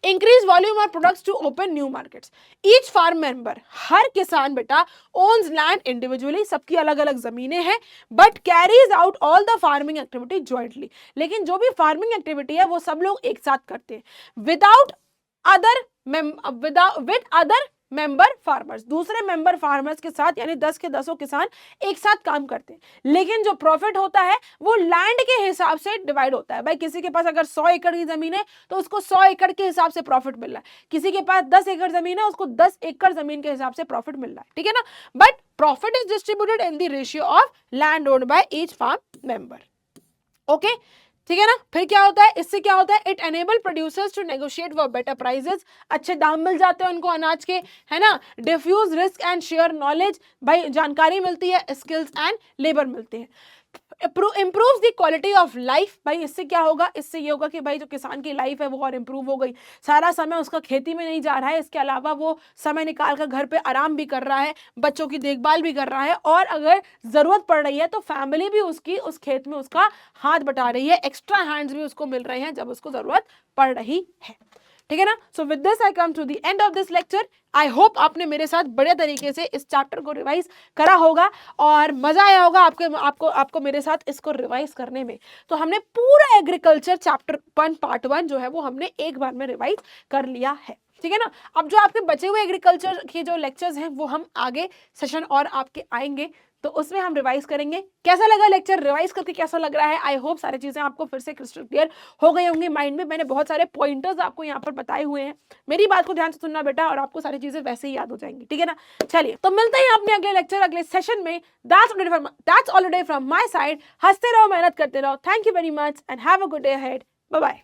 Increase volume of products to open new markets. Each farm member, हर किसान बेटा ओन्स लैंड इंडिविजुअली, सबकी अलग अलग जमीनें हैं, but carries out all the farming activity jointly. लेकिन जो भी फार्मिंग एक्टिविटी है वो सब लोग एक साथ करते हैं, विद अदर मेंबर फार्मर्स, दूसरे मेंबर फार्मर्स के साथ, यानी 10 के 10 किसान एक साथ काम करते हैं। लेकिन जो प्रॉफिट होता है वो लैंड के हिसाब से डिवाइड होता है। भाई किसी के पास अगर 100 एकड़ की जमीन है तो उसको 100 एकड़ के हिसाब से प्रॉफिट मिल रहा है, किसी के पास 10 एकड़ जमीन है उसको 10 एकड़ जमीन के हिसाब से प्रॉफिट मिल रहा है। ठीक है ना। But profit is distributed in the ratio of land owned by each farm member. Okay, ठीक है ना। फिर क्या होता है, इससे क्या होता है, it enable producers to negotiate for better prices, अच्छे दाम मिल जाते हैं उनको अनाज के, है ना। Diffuse risk and share knowledge, भाई जानकारी मिलती है, स्किल्स एंड लेबर मिलते हैं। Improve the quality of life, भाई इससे क्या होगा, इससे ये होगा कि भाई जो किसान की लाइफ है वो और इम्प्रूव हो गई, सारा समय उसका खेती में नहीं जा रहा है, इसके अलावा वो समय निकाल कर घर पे आराम भी कर रहा है, बच्चों की देखभाल भी कर रहा है, और अगर जरूरत पड़ रही है तो फैमिली भी उसकी उस खेत में उसका हाथ बटा रही है, एक्स्ट्रा हैंड्स भी उसको मिल रहे हैं जब उसको जरूरत पड़ रही है। ठीक है ना। So with this I come to the end of this lecture. I hope आपने मेरे साथ बढ़िया तरीके से इस चैप्टर को रिवाइज करा होगा और मजा आया होगा आपको मेरे साथ इसको रिवाइज करने में। तो हमने पूरा एग्रीकल्चर चैप्टर 1 पार्ट 1 जो है वो हमने एक बार में रिवाइज कर लिया है, ठीक है ना। अब जो आपके बचे हुए एग्रीकल्चर के जो लेक्चर्स हैं वो हम आगे सेशन और आपके आएंगे तो उसमें हम रिवाइज करेंगे। कैसा लगा लेक्चर, रिवाइज करके कैसा लग रहा है? आई होप सारी चीजें आपको फिर से क्रिस्टल क्लियर हो गई होंगी माइंड में। मैंने बहुत सारे पॉइंटर्स आपको यहाँ पर बताए हुए हैं, मेरी बात को ध्यान से सुनना बेटा और आपको सारी चीजें वैसे ही याद हो जाएंगी, ठीक है ना। चलिए तो मिलते हैं अपने अगले लेक्चर अगले सेशन में। That's all today from my side. हंसते रहो, मेहनत करते रहो। Thank you very much and have a good day ahead. Bye bye.